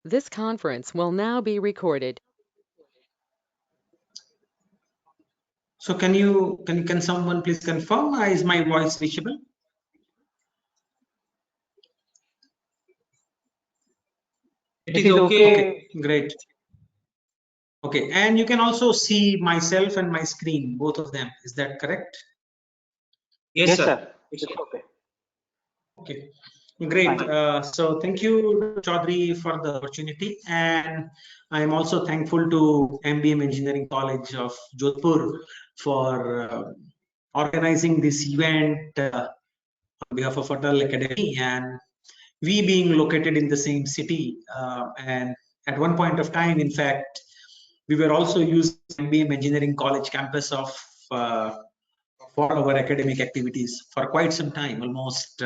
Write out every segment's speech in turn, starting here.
This conference will now be recorded. So can someone please confirm, is my voice reachable? It is okay. Okay, great. Okay, and you can also see myself and my screen, both of them. Is that correct? Yes, sir. It's okay. Okay, great. So thank you, Chaudhary, for the opportunity. And I'm also thankful to MBM Engineering College of Jodhpur for organizing this event on behalf of Atal Academy. And we being located in the same city, and at one point of time, in fact, we were also using MBM Engineering College campus of for our academic activities for quite some time, almost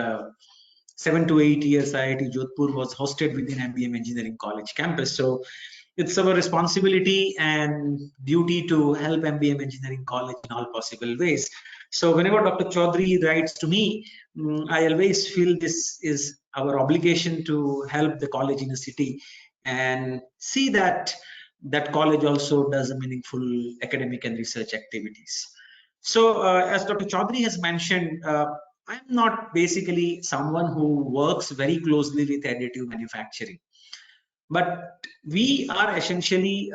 7 to 8 years. IIT Jodhpur was hosted within MBM Engineering College campus. So it's our responsibility and duty to help MBM Engineering College in all possible ways. So whenever Dr. Chaudhary writes to me, I always feel this is our obligation to help the college in a city and see that that college also does a meaningful academic and research activities. So as Dr. Chaudhary has mentioned, I'm not basically someone who works very closely with additive manufacturing, but we are essentially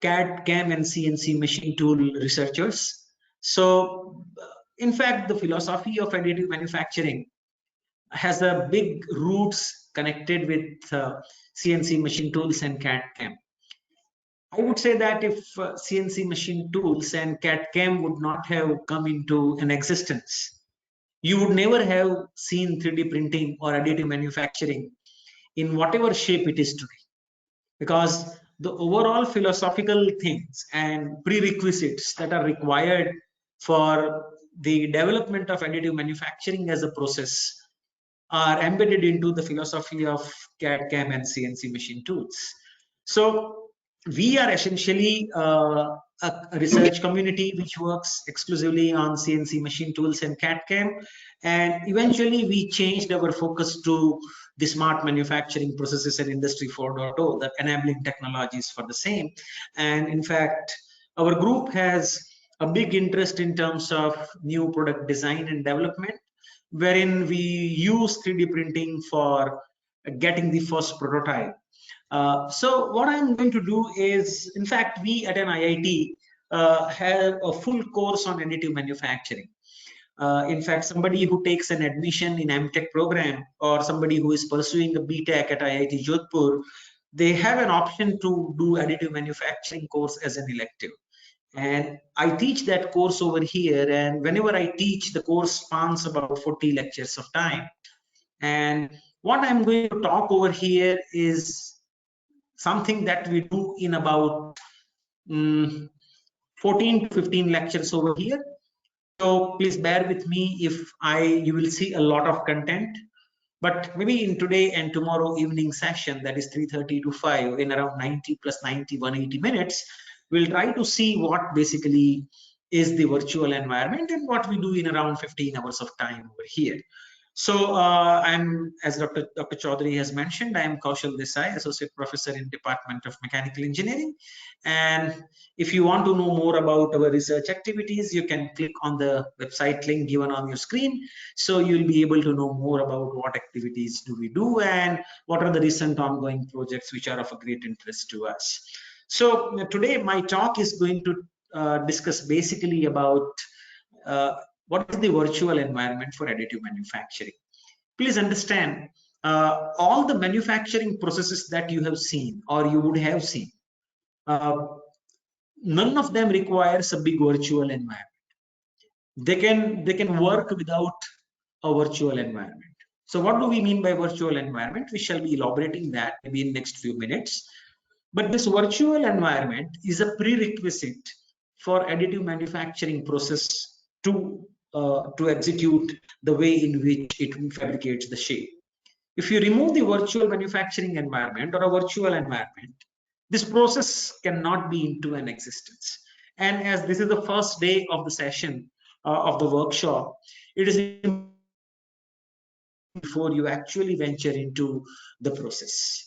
CAD, CAM, and CNC machine tool researchers. So, in fact, the philosophy of additive manufacturing has a big roots connected with CNC machine tools and CAD, CAM. I would say that if CNC machine tools and CAD, CAM would not have come into an existence, you would never have seen 3D printing or additive manufacturing in whatever shape it is today, because the overall philosophical things and prerequisites that are required for the development of additive manufacturing as a process are embedded into the philosophy of CAD, CAM, and CNC machine tools. So we are essentially a research community which works exclusively on CNC machine tools and CAD, CAM, and eventually we changed our focus to the smart manufacturing processes and Industry 4.0, the enabling technologies for the same. And in fact, our group has a big interest in terms of new product design and development, wherein we use 3D printing for getting the first prototype. So what I'm going to do is, in fact, we at an IIT have a full course on additive manufacturing. In fact, somebody who takes an admission in MTech program or somebody who is pursuing a BTech at IIT Jodhpur, they have an option to do additive manufacturing course as an elective. And I teach that course over here, and whenever I teach, the course spans about 40 lectures of time. And what I'm going to talk over here is something that we do in about 14 to 15 lectures over here. So please bear with me if you will see a lot of content, but maybe in today and tomorrow evening session, that is 3:30 to 5, in around 90 plus 90, 180 minutes, we'll try to see what basically is the virtual environment and what we do in around 15 hours of time over here. So I'm, as Dr. Chaudhary has mentioned, I am Kaushal Desai, Associate Professor in Department of Mechanical Engineering. And if you want to know more about our research activities, you can click on the website link given on your screen. So you'll be able to know more about what activities do we do and what are the recent ongoing projects which are of a great interest to us. So today my talk is going to discuss basically about what is the virtual environment for additive manufacturing. Please understand, all the manufacturing processes that you have seen or you would have seen, none of them requires a big virtual environment. They can work without a virtual environment. So what do we mean by virtual environment? We shall be elaborating that maybe in next few minutes. But this virtual environment is a prerequisite for additive manufacturing process to execute the way in which it fabricates the shape. If you remove the virtual manufacturing environment or a virtual environment, this process cannot be into an existence. And as this is the first day of the session of the workshop, it is before you actually venture into the process.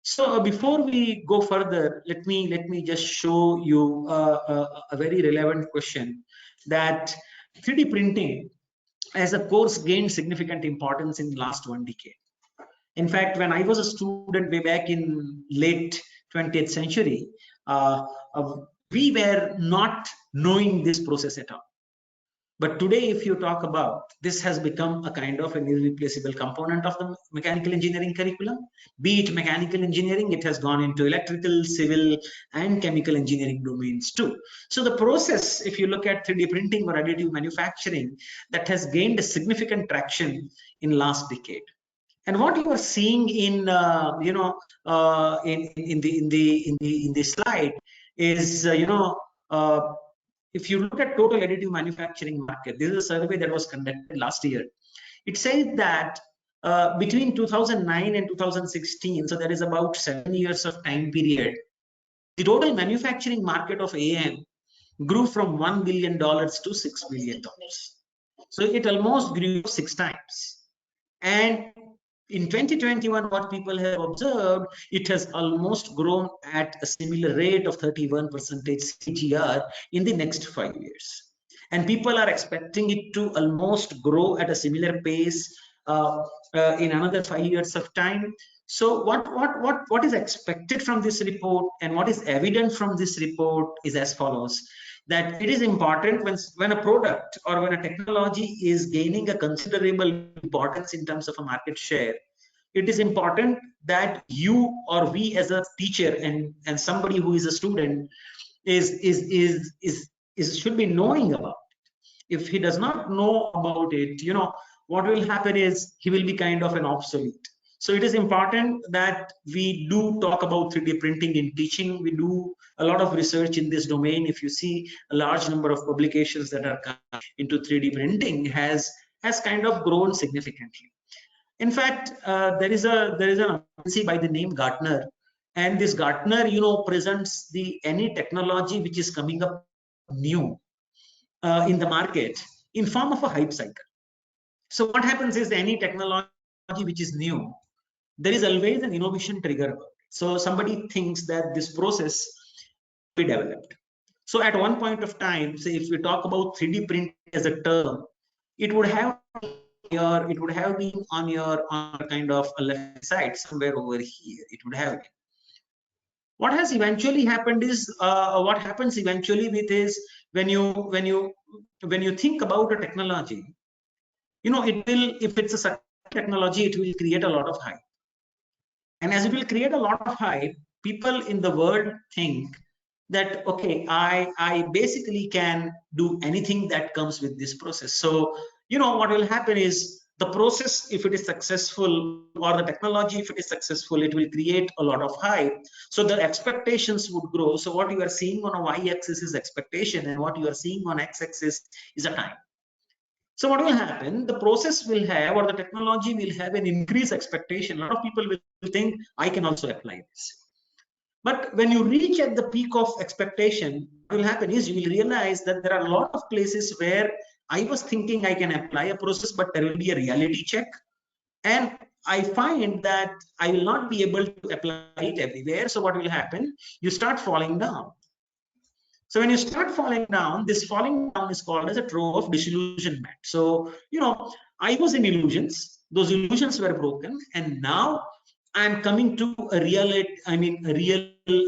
So before we go further, let me just show you a very relevant question, that 3D printing as a course gained significant importance in the last 1 decade. In fact, when I was a student way back in late 20th century, uh, uh, we were not knowing this process at all. But today, if you talk about, this has become a kind of an irreplaceable component of the mechanical engineering curriculum. Be it mechanical engineering, it has gone into electrical, civil, and chemical engineering domains too. So the process, if you look at 3D printing or additive manufacturing, that has gained a significant traction in last decade. And what you are seeing in in the slide is if you look at total additive manufacturing market, this is a survey that was conducted last year. It says that between 2009 and 2016, so there is about 7 years of time period, the total manufacturing market of AM grew from $1 billion to $6 billion. So it almost grew 6 times. And in 2021, what people have observed, it has almost grown at a similar rate of 31% CAGR in the next 5 years. And people are expecting it to almost grow at a similar pace in another 5 years of time. So what is expected from this report and what is evident from this report is as follows, that it is important when a product or when a technology is gaining a considerable importance in terms of a market share, it is important that you or we as a teacher and somebody who is a student should be knowing about it. If he does not know about it, what will happen is he will be kind of an obsolete. So it is important that we do talk about 3D printing in teaching. We do a lot of research in this domain. If you see a large number of publications that are coming into 3D printing has kind of grown significantly. In fact, there is an agency by the name Gartner, and this Gartner, presents any technology which is coming up new in the market in form of a hype cycle. So what happens is any technology which is new, there is always an innovation trigger. So somebody thinks that this process will be developed. So at one point of time, say if we talk about 3D print as a term, it would have been on your kind of a left side somewhere over here. It would have been. What has eventually happened is what happens eventually with is when you think about a technology, it will, if it's a technology, it will create a lot of hype. And as it will create a lot of hype, people in the world think that, okay, I basically can do anything that comes with this process. So, what will happen is the process, if it is successful, or the technology, if it is successful, it will create a lot of hype. So the expectations would grow. So what you are seeing on a y-axis is expectation, and what you are seeing on x-axis is a time. So what will happen? The process will have, or the technology will have an increased expectation. A lot of people will think, I can also apply this. But when you reach at the peak of expectation, what will happen is you will realize that there are a lot of places where I was thinking I can apply a process, but there will be a reality check. And I find that I will not be able to apply it everywhere. So what will happen? You start falling down. So when you start falling down, this falling down is called as a trove of disillusionment. So, I was in illusions. Those illusions were broken. And now I'm coming to a real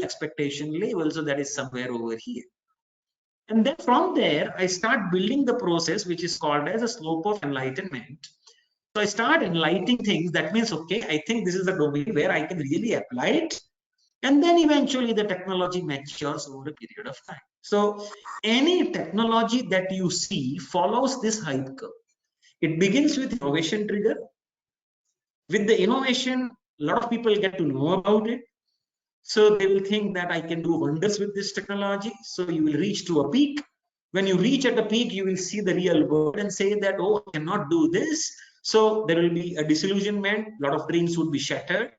expectation level. So that is somewhere over here. And then from there, I start building the process, which is called as a slope of enlightenment. So I start enlightening things. That means, okay, I think this is the domain where I can really apply it. And then eventually the technology matures over a period of time. So any technology that you see follows this hype curve. It begins with innovation trigger. With the innovation, a lot of people get to know about it. So they will think that I can do wonders with this technology. So you will reach to a peak. When you reach at a peak, you will see the real world and say that, oh, I cannot do this. So there will be a disillusionment. A lot of dreams would be shattered.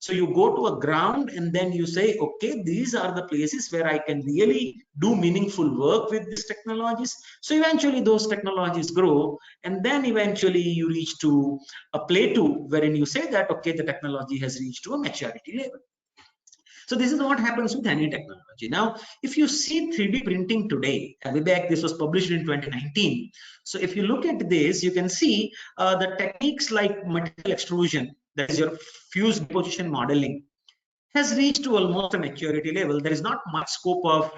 So you go to a ground and then you say, okay, these are the places where I can really do meaningful work with these technologies. So eventually those technologies grow, and then eventually you reach to a plateau wherein you say that, okay, the technology has reached to a maturity level. So this is what happens with any technology. Now, if you see 3D printing today, Vivek, this was published in 2019. So if you look at this, you can see the techniques like material extrusion, that is your fused deposition modeling, has reached to almost a maturity level. There is not much scope of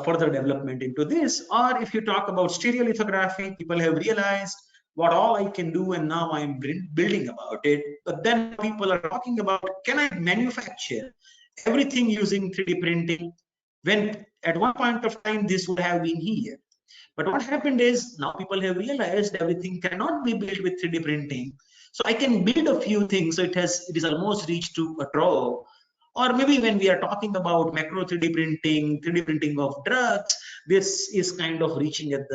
further development into this. Or if you talk about stereolithography, people have realized what all I can do, and now I'm building about it. But then people are talking about, can I manufacture everything using 3D printing, when at one point of time this would have been here. But what happened is now people have realized everything cannot be built with 3D printing. So I can build a few things. So it is almost reached to a draw. Or maybe when we are talking about macro 3D printing of drugs, this is kind of reaching at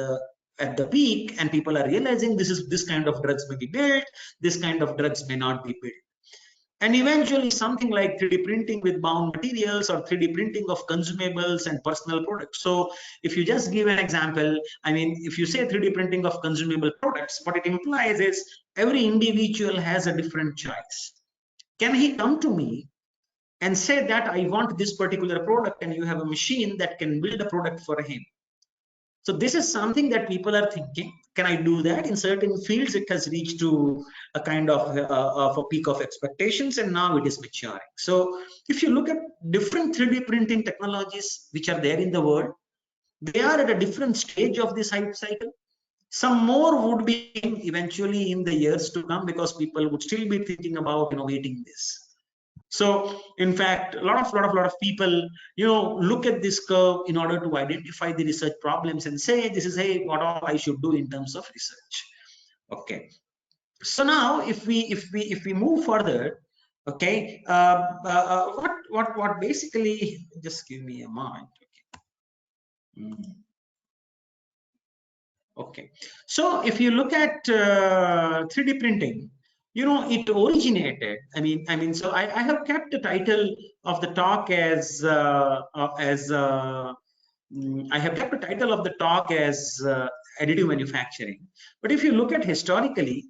the peak, and people are realizing this kind of drugs may be built, this kind of drugs may not be built. And eventually something like 3D printing with bound materials, or 3D printing of consumables and personal products. So if you just give an example, I mean, if you say 3D printing of consumable products, what it implies is every individual has a different choice. Can he come to me and say that I want this particular product, and you have a machine that can build a product for him? So this is something that people are thinking, can I do that? In certain fields, it has reached to a kind of a peak of expectations, and now it is maturing. So if you look at different 3D printing technologies which are there in the world, they are at a different stage of this hype cycle. Some more would be eventually in the years to come, because people would still be thinking about innovating this. So in fact, a lot of people, look at this curve in order to identify the research problems and say, this is, hey, what all I should do in terms of research. Okay. So now if we move further, okay, what basically, just give me a moment. Okay. Okay. So if you look at 3D printing, it originated. So I have kept the title of the talk as additive manufacturing. But if you look at historically,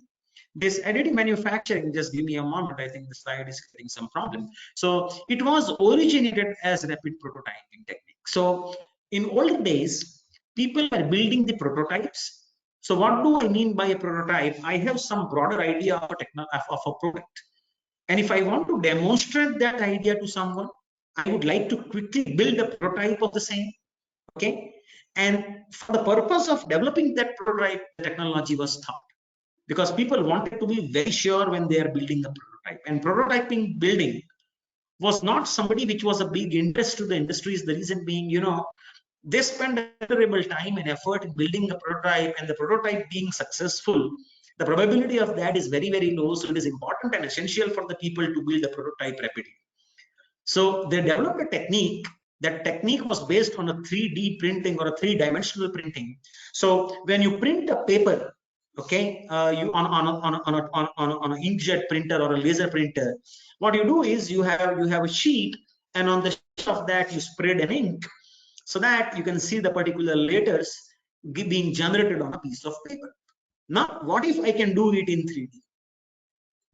this additive manufacturing, just give me a moment, I think the slide is getting some problem. So it was originated as rapid prototyping technique. So in older days, people were building the prototypes. So what do I mean by a prototype? I have some broader idea of a product. And if I want to demonstrate that idea to someone, I would like to quickly build a prototype of the same. Okay. And for the purpose of developing that prototype, the technology was thought, because people wanted to be very sure when they are building a prototype. And prototyping building was not somebody which was a big interest to the industries. The reason being, they spend considerable time and effort in building a prototype, and the prototype being successful, the probability of that is very, very low. So it is important and essential for the people to build a prototype rapidly. So they developed a technique. That technique was based on a 3D printing or a 3-dimensional printing. So when you print a paper, okay, you on an inkjet printer or a laser printer, what you do is you have a sheet, and on the sheet of that you spread an ink, so that you can see the particular letters being generated on a piece of paper. Now, what if I can do it in 3D?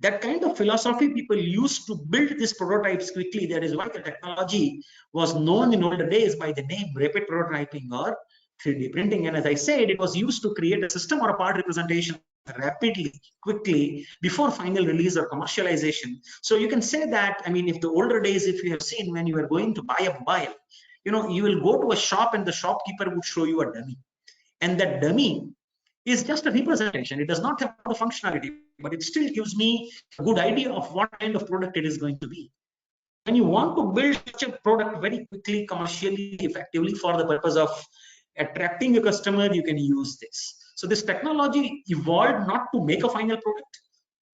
That kind of philosophy people used to build these prototypes quickly. That is why the technology was known in older days by the name rapid prototyping or 3D printing. And as I said, it was used to create a system or a part representation rapidly, quickly, before final release or commercialization. So you can say that, if the older days, if you have seen, when you are going to buy a mobile, you will go to a shop and the shopkeeper would show you a dummy. And that dummy is just a representation. It does not have the functionality, but it still gives me a good idea of what kind of product it is going to be. When you want to build such a product very quickly, commercially, effectively, for the purpose of attracting a customer, you can use this. So this technology evolved not to make a final product,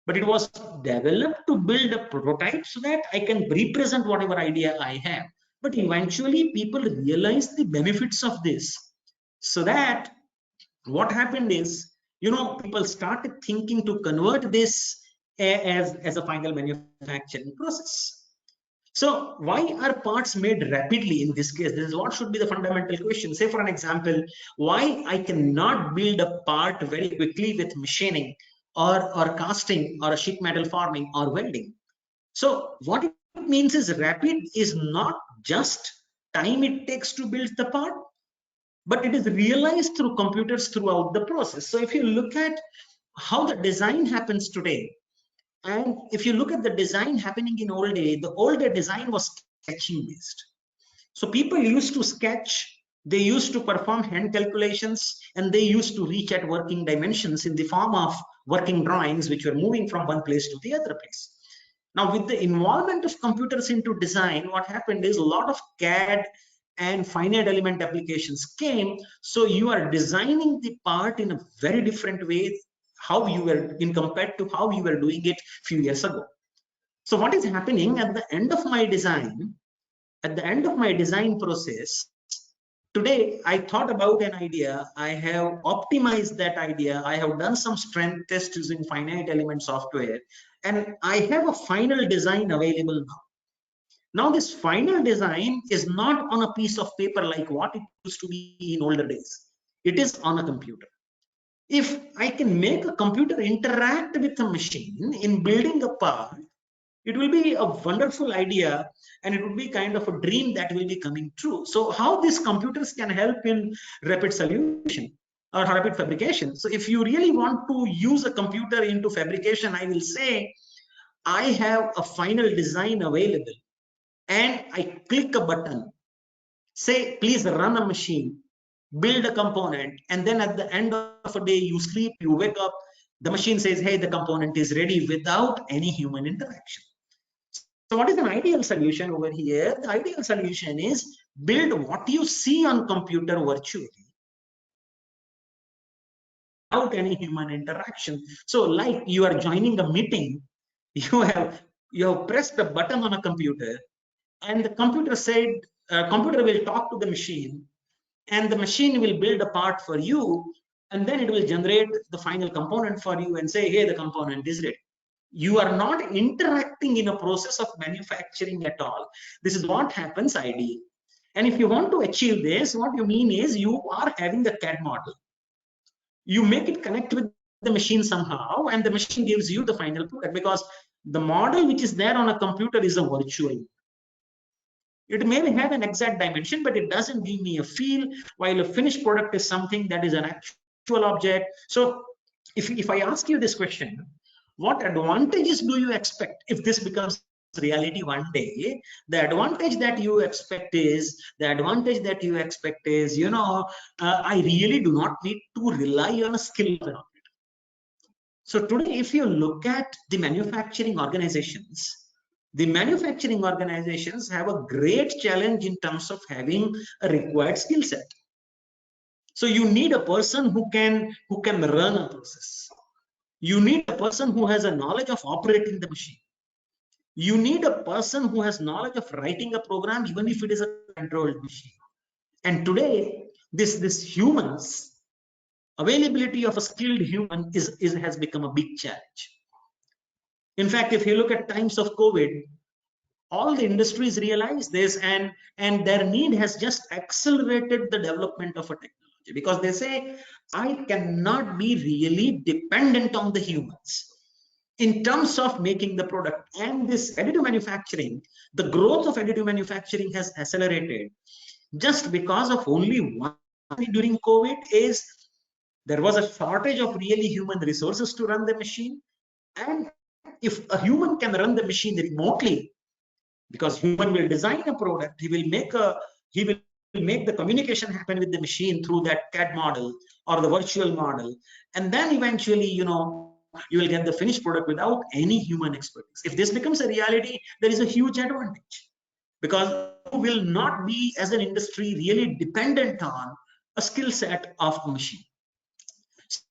but it was developed to build a prototype so that I can represent whatever idea I have. But eventually people realized the benefits of this, so that what happened is, people started thinking to convert this as a final manufacturing process. So why are parts made rapidly in this case? This is what should be the fundamental question. Say, for an example, why I cannot build a part very quickly with machining or casting or a sheet metal forming or welding? So what it means is rapid is not just time it takes to build the part, but it is realized through computers throughout the process. So if you look at how the design happens today, and if you look at the design happening in the older design was sketching based. So people used to sketch, they used to perform hand calculations, and they used to reach at working dimensions in the form of working drawings, which were moving from one place to the other place. Now, with the involvement of computers into design, what happened is a lot of CAD and finite element applications came. So you are designing the part in a very different way, how you were in compared to how you were doing it a few years ago. So what is happening at the end of my design? At the end of my design process, today I thought about an idea, I have optimized that idea, I have done some strength tests using finite element software, and I have a final design available now. Now this final design is not on a piece of paper like what it used to be in older days. It is on a computer. If I can make a computer interact with a machine in building a part, it will be a wonderful idea, and it would be kind of a dream that will be coming true. So how these computers can help in rapid solution or rapid fabrication? So if you really want to use a computer into fabrication, I will say I have a final design available, and I click a button, say please run a machine, build a component, and then at the end of a day you sleep, you wake up, the machine says, hey, the component is ready without any human interaction. So what is an ideal solution over here? The ideal solution is build what you see on computer virtually without any human interaction. So like you are joining a meeting, you have pressed a button on a computer, and the computer said, computer will talk to the machine, and the machine will build a part for you, and then it will generate the final component for you and say, hey, the component is ready. You are not interacting in a process of manufacturing at all. This is what happens ideally. And if you want to achieve this, what you mean is you are having a CAD model. You make it connect with the machine somehow, and the machine gives you the final product, because the model which is there on a computer is a virtual. It may have an exact dimension, but it doesn't give me a feel, while a finished product is something that is an actual object. So if I ask you this question, what advantages do you expect if this becomes reality one day? The advantage that you expect is, you know, I really do not need to rely on a skill of an operator. So today, if you look at the manufacturing organizations have a great challenge in terms of having a required skill set. So you need a person who can run a process. You need a person who has a knowledge of operating the machine. You need a person who has knowledge of writing a program, even if it is a controlled machine. And today, this humans, availability of a skilled human has become a big challenge. In fact, if you look at times of COVID, all the industries realize this, and their need has just accelerated the development of a technology, because they say, I cannot be really dependent on the humans in terms of making the product. And this additive manufacturing, the growth of additive manufacturing has accelerated just because of only one thing during COVID is there was a shortage of really human resources to run the machine. And if a human can run the machine remotely, because human will design a product, he will make the communication happen with the machine through that CAD model or the virtual model, and then eventually, you know, you will get the finished product without any human expertise. If this becomes a reality, there is a huge advantage, because you will not be, as an industry, really dependent on a skill set of a machine.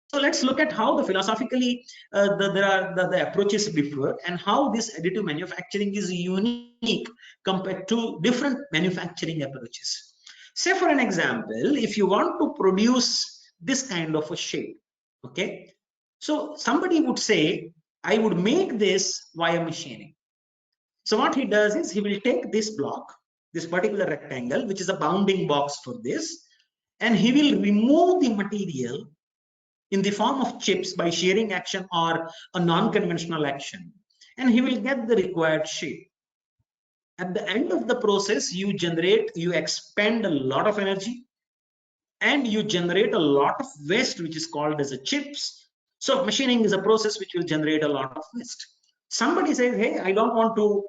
So let's look at how the philosophically the approaches differ, and how this additive manufacturing is unique compared to different manufacturing approaches. Say for an example, if you want to produce this kind of a shape, okay, so somebody would say, I would make this via machining. So what he does is he will take this block, this particular rectangle, which is a bounding box for this, and he will remove the material in the form of chips by shearing action or a non-conventional action. and he will get the required shape. At the end of the process, you expend a lot of energy, and you generate a lot of waste, which is called as a chips. So machining is a process which will generate a lot of waste. Somebody says, hey, I don't want to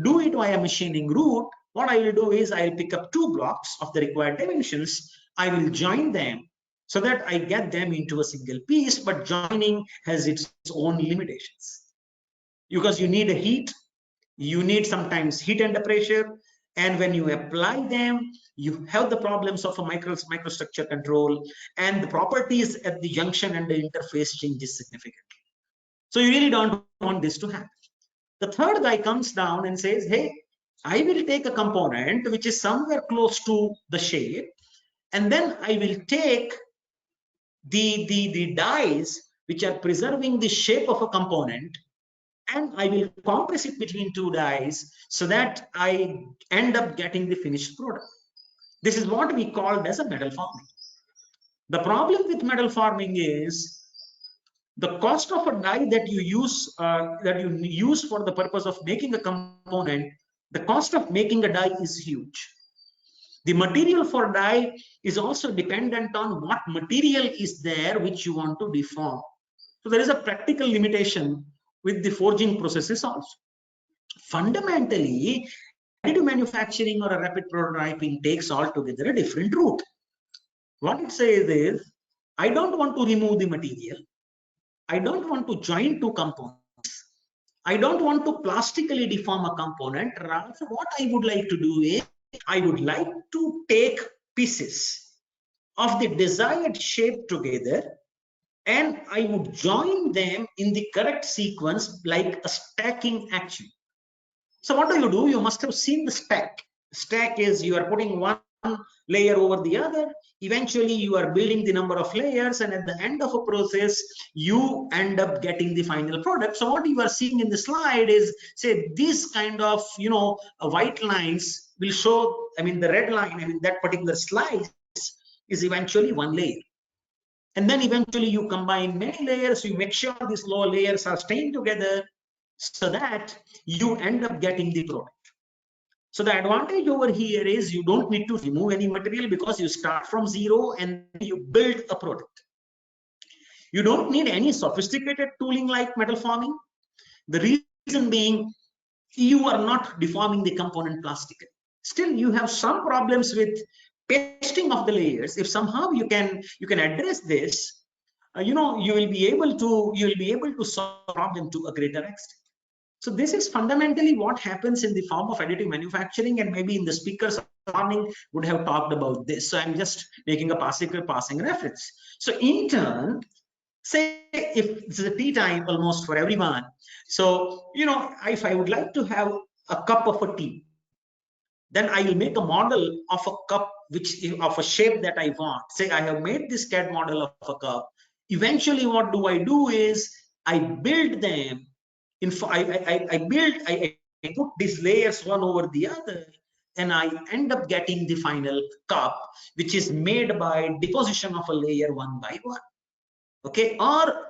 do it via machining route. What I will do is I'll pick up 2 blocks of the required dimensions. I will join them so that I get them into a single piece, but joining has its own limitations. Because you need a heat, you need sometimes heat and pressure, and when you apply them, you have the problems of a microstructure control, and the properties at the junction and the interface changes significantly. So you really don't want this to happen. The third guy comes down and says, hey, I will take a component which is somewhere close to the shape, and then I will take the dies which are preserving the shape of a component, and I will compress it between 2 dies so that I end up getting the finished product. This is what we called as a metal forming. The problem with metal forming is the cost of a die that you use for the purpose of making a component. The cost of making a die is huge. The material for die is also dependent on what material is there which you want to deform. So there is a practical limitation with the forging processes also. Fundamentally, additive manufacturing or a rapid prototyping takes altogether a different route. What it says is, I don't want to remove the material. I don't want to join 2 components. I don't want to plastically deform a component. Rather, what I would like to do is, I would like to take pieces of the desired shape together, and I would join them in the correct sequence like a stacking action. So what do? You must have seen the stack. Stack is you are putting one layer over the other. Eventually, you are building the number of layers, and at the end of a process, you end up getting the final product. So what you are seeing in the slide is, say, this kind of, white lines will show, the red line, that particular slice is eventually one layer. And then eventually you combine many layers, you make sure these lower layers are staying together so that you end up getting the product. So the advantage over here is you don't need to remove any material because you start from 0 and you build a product. You don't need any sophisticated tooling like metal forming. The reason being, you are not deforming the component plastically. Still, you have some problems with pasting of the layers. If somehow you can address this, you will be able to solve the problem to a greater extent. So this is fundamentally what happens in the form of additive manufacturing, and maybe in the speakers morning would have talked about this. So I'm just making a passing reference. So in turn, say if this is a tea time almost for everyone, so if I would like to have a cup of a tea, then I will make a model of a cup of a shape that I want. Say I have made this CAD model of a cup. Eventually, what do I do is I build them. I put these layers one over the other, and I end up getting the final cup, which is made by deposition of a layer one by one. Okay, or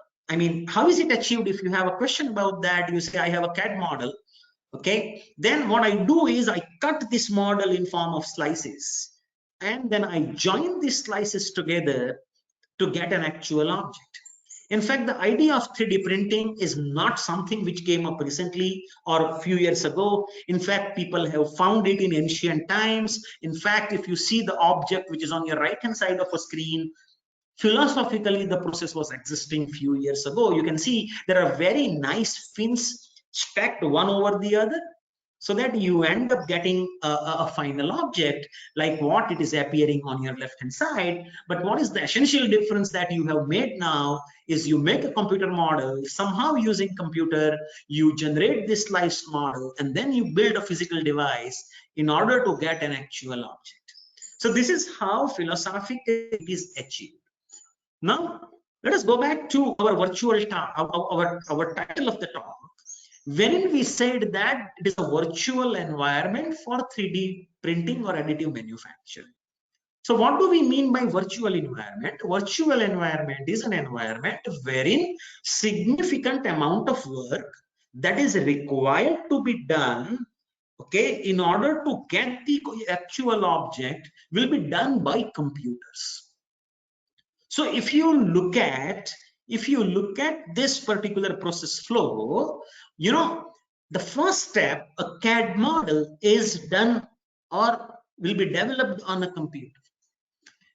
how is it achieved? If you have a question about that, you say I have a CAD model. Okay, then what I do is I cut this model in form of slices, and then I join these slices together to get an actual object. In fact, the idea of 3D printing is not something which came up recently or a few years ago. In fact, people have found it in ancient times. In fact, if you see the object which is on your right-hand side of a screen, philosophically, the process was existing a few years ago. You can see there are very nice fins stacked one over the other, so that you end up getting a final object like what it is appearing on your left hand side. But what is the essential difference that you have made now is you make a computer model, somehow using computer, you generate this slice model, and then you build a physical device in order to get an actual object. So this is how philosophically it is achieved. Now, let us go back to our virtual talk, our title of the talk, wherein we said that it is a virtual environment for 3D printing or additive manufacturing. So what do we mean by virtual environment? Virtual environment is an environment wherein significant amount of work that is required to be done, okay, in order to get the actual object will be done by computers. So if you look at this particular process flow, you know, the first step, a CAD model is done or will be developed on a computer.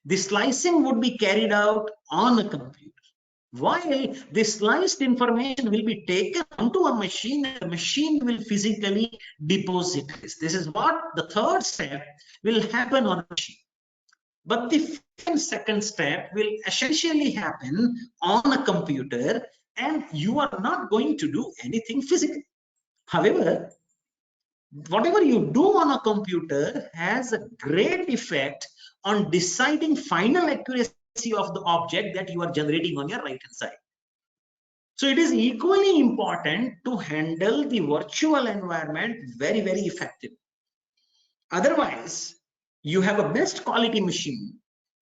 The slicing would be carried out on a computer, while the sliced information will be taken onto a machine and the machine will physically deposit this. This is what the third step will happen on a machine. But the second step will essentially happen on a computer, and you are not going to do anything physical. However, whatever you do on a computer has a great effect on deciding final accuracy of the object that you are generating on your right hand side. So it is equally important to handle the virtual environment very, very effectively. Otherwise, you have a best quality machine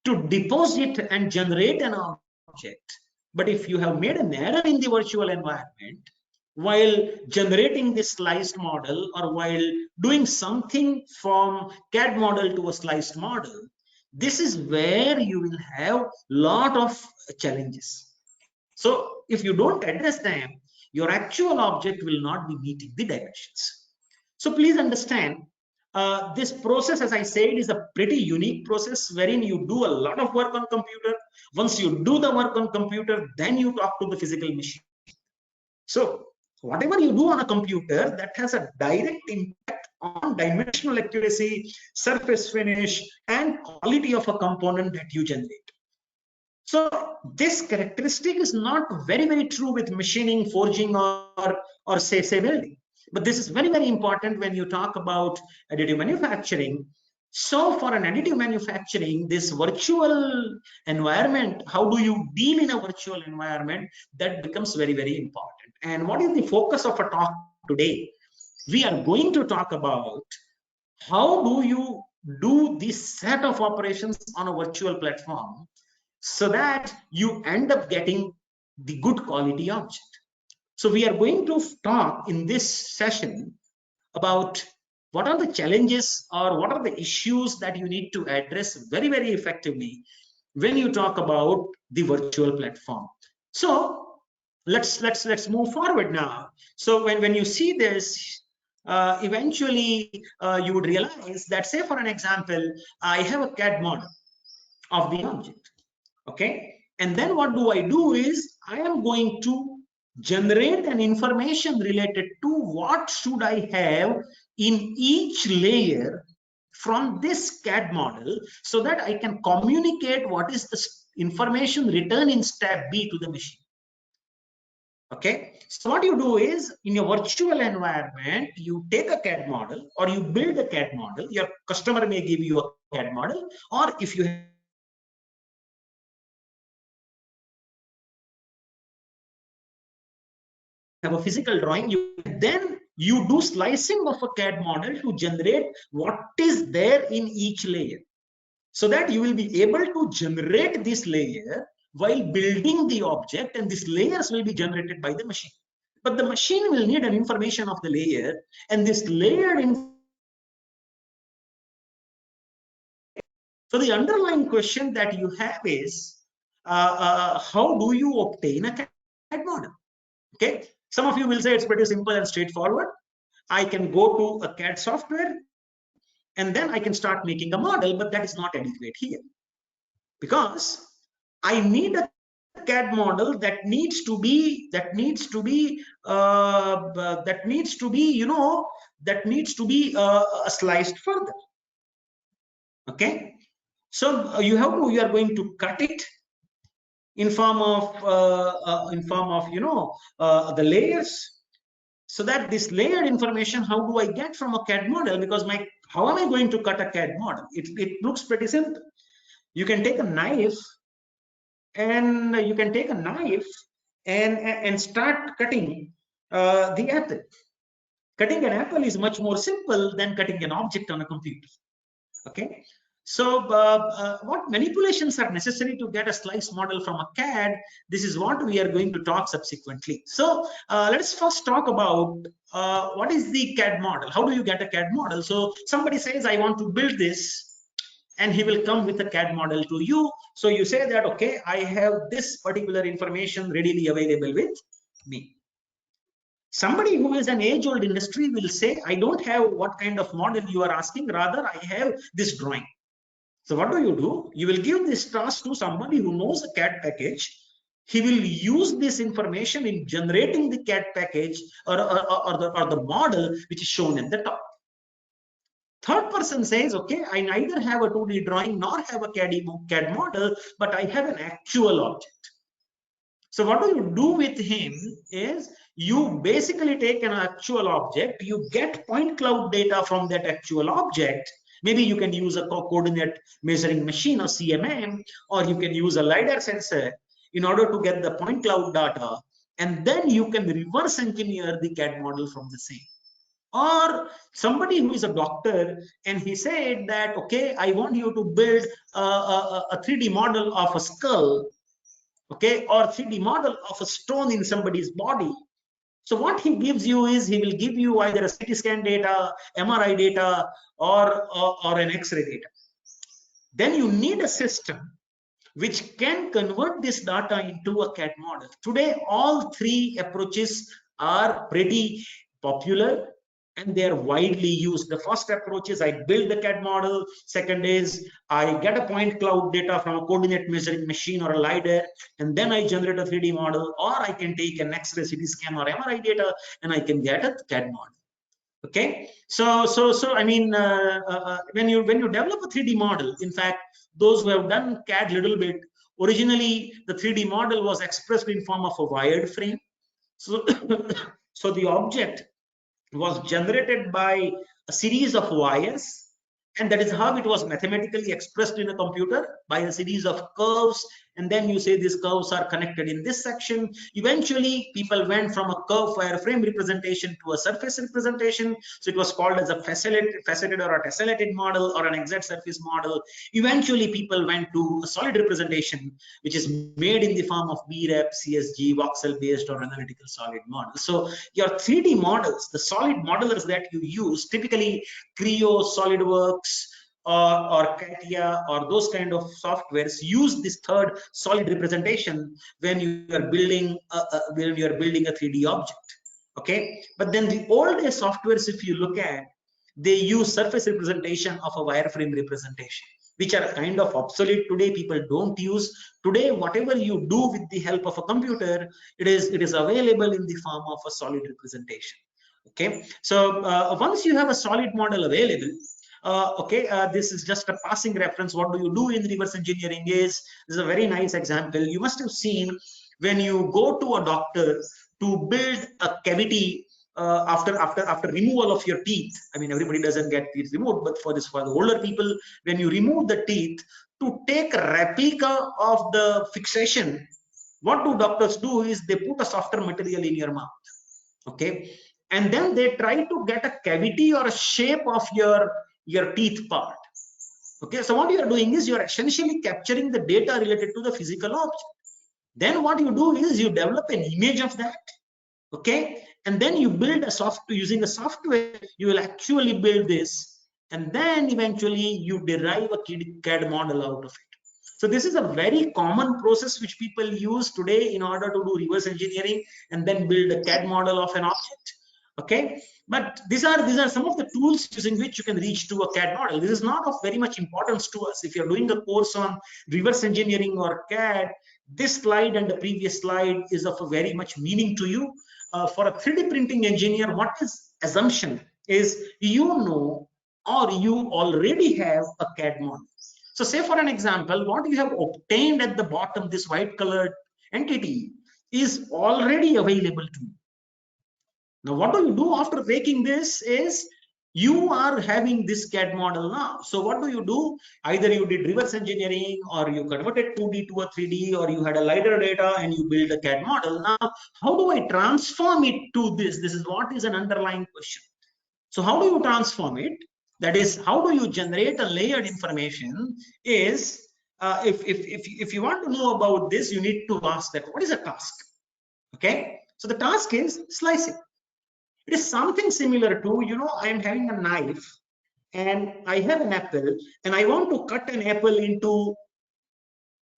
to deposit and generate an object. But if you have made an error in the virtual environment while generating this sliced model or while doing something from CAD model to a sliced model, this is where you will have a lot of challenges. So if you don't address them, your actual object will not be meeting the dimensions. So please understand, this process, as I said, is a pretty unique process wherein you do a lot of work on computer. Once you do the work on computer, then you talk to the physical machine. So whatever you do on a computer, that has a direct impact on dimensional accuracy, surface finish, and quality of a component that you generate. So this characteristic is not very, very true with machining, forging, or say welding. But this is very, very important when you talk about additive manufacturing. So for an additive manufacturing, this virtual environment, how do you deal in a virtual environment, that becomes very, very important. And what is the focus of a talk today? We are going to talk about how do you do this set of operations on a virtual platform so that you end up getting the good quality object. So we are going to talk in this session about what are the challenges or what are the issues that you need to address very, very effectively when you talk about the virtual platform. So let's move forward now. So when you see this, eventually you would realize that, say for an example, I have a CAD model of the object. Okay, and then what do I do is I am going to generate an information related to what should I have in each layer from this CAD model so that I can communicate what is the information written in step B to the machine. Okay, so what you do is in your virtual environment, you take a CAD model or you build a CAD model. Your customer may give you a CAD model, or if you have a physical drawing, then you do slicing of a CAD model to generate what is there in each layer, so that you will be able to generate this layer while building the object, and these layers will be generated by the machine. But the machine will need an information of the layer, and this layered information. So the underlying question that you have is, how do you obtain a CAD model? Okay, some of you will say it's pretty simple and straightforward. I can go to a CAD software and then I can start making a model, but that is not adequate here, because I need a CAD model that needs to be sliced further. Okay, so you are going to cut it in form of the layers, so that this layered information, how do I get from a CAD model? Because how am I going to cut a CAD model? It looks pretty simple. You can take a knife and start cutting the apple. Cutting an apple is much more simple than cutting an object on a computer. Okay, So what manipulations are necessary to get a slice model from a CAD? This is what we are going to talk subsequently. So let's first talk about what is the CAD model? How do you get a CAD model? So somebody says, I want to build this, and he will come with a CAD model to you. So you say that, okay, I have this particular information readily available with me. Somebody who is an age-old industry will say, I don't have what kind of model you are asking, rather I have this drawing. So what do? You will give this task to somebody who knows a CAD package. He will use this information in generating the CAD package or the model which is shown at the top. Third person says, okay, I neither have a 2D drawing nor have a CAD model, but I have an actual object. So what do you do with him is you basically take an actual object, you get point cloud data from that actual object. Maybe you can use a coordinate measuring machine or CMM, or you can use a LiDAR sensor in order to get the point cloud data. And then you can reverse engineer the CAD model from the same. Or somebody who is a doctor and he said that, okay, I want you to build a 3D model of a skull, okay, or 3D model of a stone in somebody's body. So what he gives you is he will give you either a CT scan data, MRI data, or an X-ray data. Then you need a system which can convert this data into a CAD model. Today, all three approaches are pretty popular and they are widely used. The first approach is I build the CAD model. Second is I get a point cloud data from a coordinate measuring machine or a LiDAR, and then I generate a 3D model, or I can take an X-ray, CT scan, or MRI data, and I can get a CAD model. Okay, so I mean, when you develop a 3D model, in fact, those who have done CAD little bit, originally the 3D model was expressed in form of a wired frame. So so the object was generated by a series of wires, and that is how it was mathematically expressed in a computer by a series of curves. And then you say these curves are connected in this section. Eventually people went from a curve wireframe representation to a surface representation, so it was called as a faceted or a tessellated model or an exact surface model. Eventually people went to a solid representation, which is made in the form of BREP, CSG, voxel based or analytical solid model. So your 3D models, the solid modelers that you use, typically Creo, SolidWorks, or CATIA, or those kind of softwares, use this third solid representation when you are building a 3D object. Okay, but then the old day softwares, if you look at, they use surface representation of a wireframe representation, which are kind of obsolete today. People don't use today. Whatever you do with the help of a computer, it is available in the form of a solid representation. Okay, so once you have a solid model available, this is just a passing reference. What do you do in reverse engineering is, this is a very nice example. You must have seen when you go to a doctor to build a cavity after removal of your teeth. I mean, everybody doesn't get teeth removed, but for the older people, when you remove the teeth, to take a replica of the fixation, what do doctors do is they put a softer material in your mouth. Okay, and then they try to get a cavity or a shape of your teeth part. Okay, so what you are doing is you are essentially capturing the data related to the physical object. Then what you do is you develop an image of that. Okay, and then you build a software. Using a software, you will actually build this, and then eventually you derive a CAD model out of it. So this is a very common process which people use today in order to do reverse engineering and then build a CAD model of an object. Okay, but these are some of the tools using which you can reach to a CAD model. This is not of very much importance to us. If you're doing a course on reverse engineering or CAD, this slide and the previous slide is of a very much meaning to you. For a 3D printing engineer, what is assumption is you know or you already have a CAD model. So say for an example, what you have obtained at the bottom, this white colored entity, is already available to you. Now, what do you do after making this is you are having this CAD model now. So what do? Either you did reverse engineering, or you converted 2D to a 3D, or you had a LiDAR data and you build a CAD model. Now, how do I transform it to this? This is what is an underlying question. So how do you transform it? That is, how do you generate a layered information is, if you want to know about this, you need to ask that what is a task? Okay, so the task is slicing. It is something similar to, I am having a knife and I have an apple and I want to cut an apple into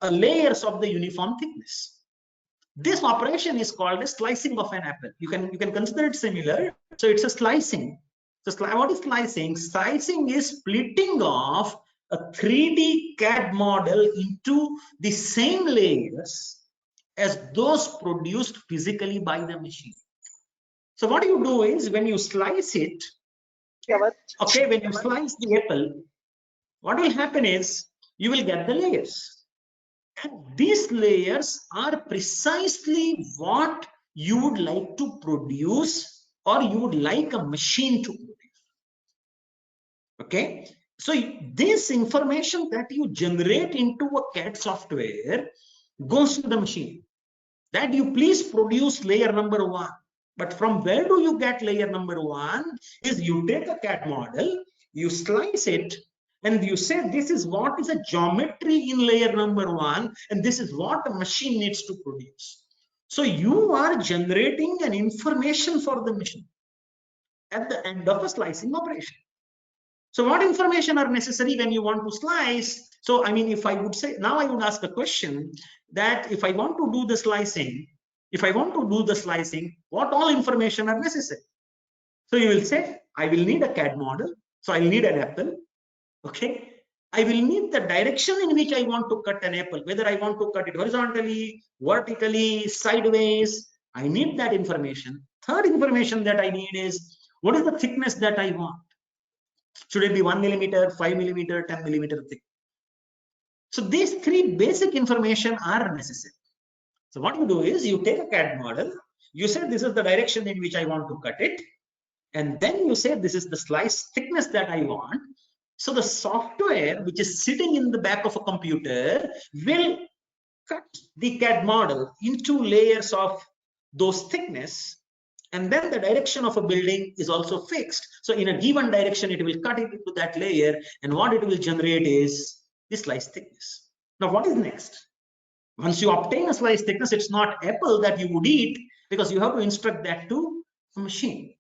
layers of the uniform thickness. This operation is called a slicing of an apple. You can consider it similar. So it's a slicing. So what is slicing? Slicing is splitting off a 3D CAD model into the same layers as those produced physically by the machine. So what you do is when you slice it, okay, when you slice the apple, what will happen is you will get the layers. And these layers are precisely what you would like to produce or you would like a machine to produce. Okay, so this information that you generate into a CAD software goes to the machine. That you please produce layer number 1. But from where do you get layer number 1? Is you take a CAD model, you slice it, and you say this is what is a geometry in layer number 1, and this is what a machine needs to produce. So you are generating an information for the machine at the end of a slicing operation. So what information are necessary when you want to slice? So I mean, if I would say, now I would ask a question that if I want to do the slicing, what all information are necessary? So you will say, I will need a CAD model. So I'll need an apple. Okay. I will need the direction in which I want to cut an apple, whether I want to cut it horizontally, vertically, sideways. I need that information. Third information that I need is, what is the thickness that I want? Should it be 1 millimeter, 5 millimeter, 10 millimeter thick? So these 3 basic information are necessary. So what you do is you take a CAD model, you say this is the direction in which I want to cut it, and then you say this is the slice thickness that I want. So the software which is sitting in the back of a computer will cut the CAD model into layers of those thickness, and then the direction of a building is also fixed. So in a given direction, it will cut it into that layer, and what it will generate is the slice thickness. Now, what is next? Once you obtain a slice thickness, it's not apple that you would eat, because you have to instruct that to a machine.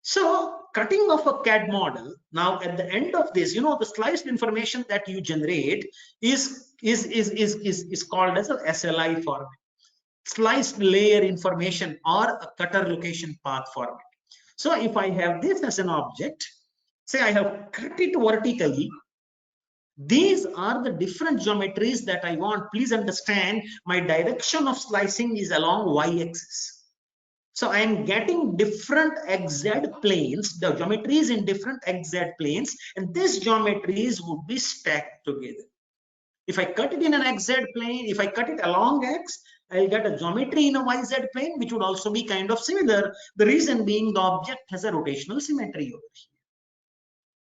So cutting of a CAD model, now at the end of this, the sliced information that you generate is called as a SLI format. Sliced layer information or a cutter location path format. So if I have this as an object, say I have cut it vertically, these are the different geometries that I want. Please understand, my direction of slicing is along y-axis. So I am getting different XZ planes, the geometries in different XZ planes, and these geometries would be stacked together. If I cut it in an XZ plane, if I cut it along X, I'll get a geometry in a YZ plane, which would also be kind of similar. The reason being the object has a rotational symmetry over here.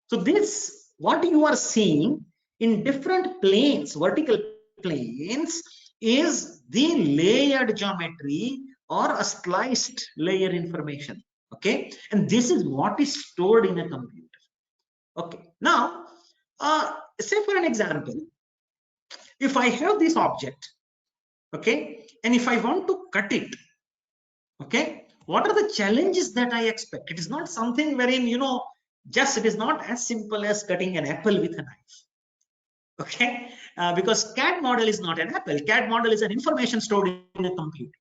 So this, what you are seeing in different planes, vertical planes, is the layered geometry or a sliced layer information. Okay, and this is what is stored in a computer. Okay, now say for an example, if I have this object, okay, and if I want to cut it, okay, what are the challenges that I expect? It is not something wherein, it is not as simple as cutting an apple with a knife. Okay, because CAD model is not an apple. CAD model is an information stored in a computer.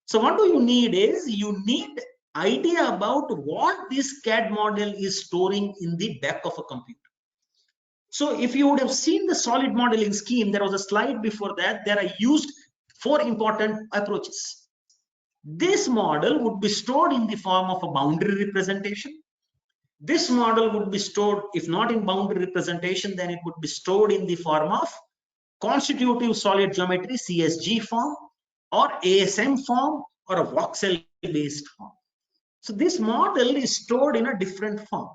So what do you need is, you need idea about what this CAD model is storing in the back of a computer. So if you would have seen the solid modeling scheme, there was a slide before that, there I used 4 important approaches. This model would be stored in the form of a boundary representation. This model would be stored, if not in boundary representation, then it would be stored in the form of constitutive solid geometry, CSG form, or ASM form, or a voxel based form. So this model is stored in a different form.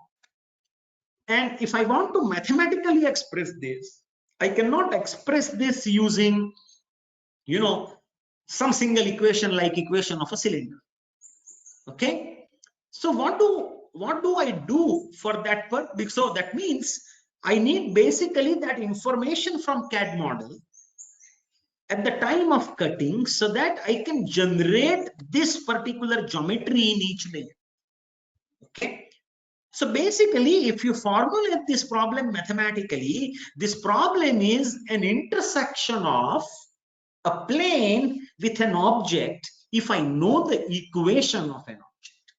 And if I want to mathematically express this, I cannot express this using, some single equation like equation of a cylinder. Okay. So what do I do for that purpose? So that means I need basically that information from CAD model at the time of cutting so that I can generate this particular geometry in each layer. Okay. So basically, if you formulate this problem mathematically, this problem is an intersection of a plane with an object if I know the equation of an object.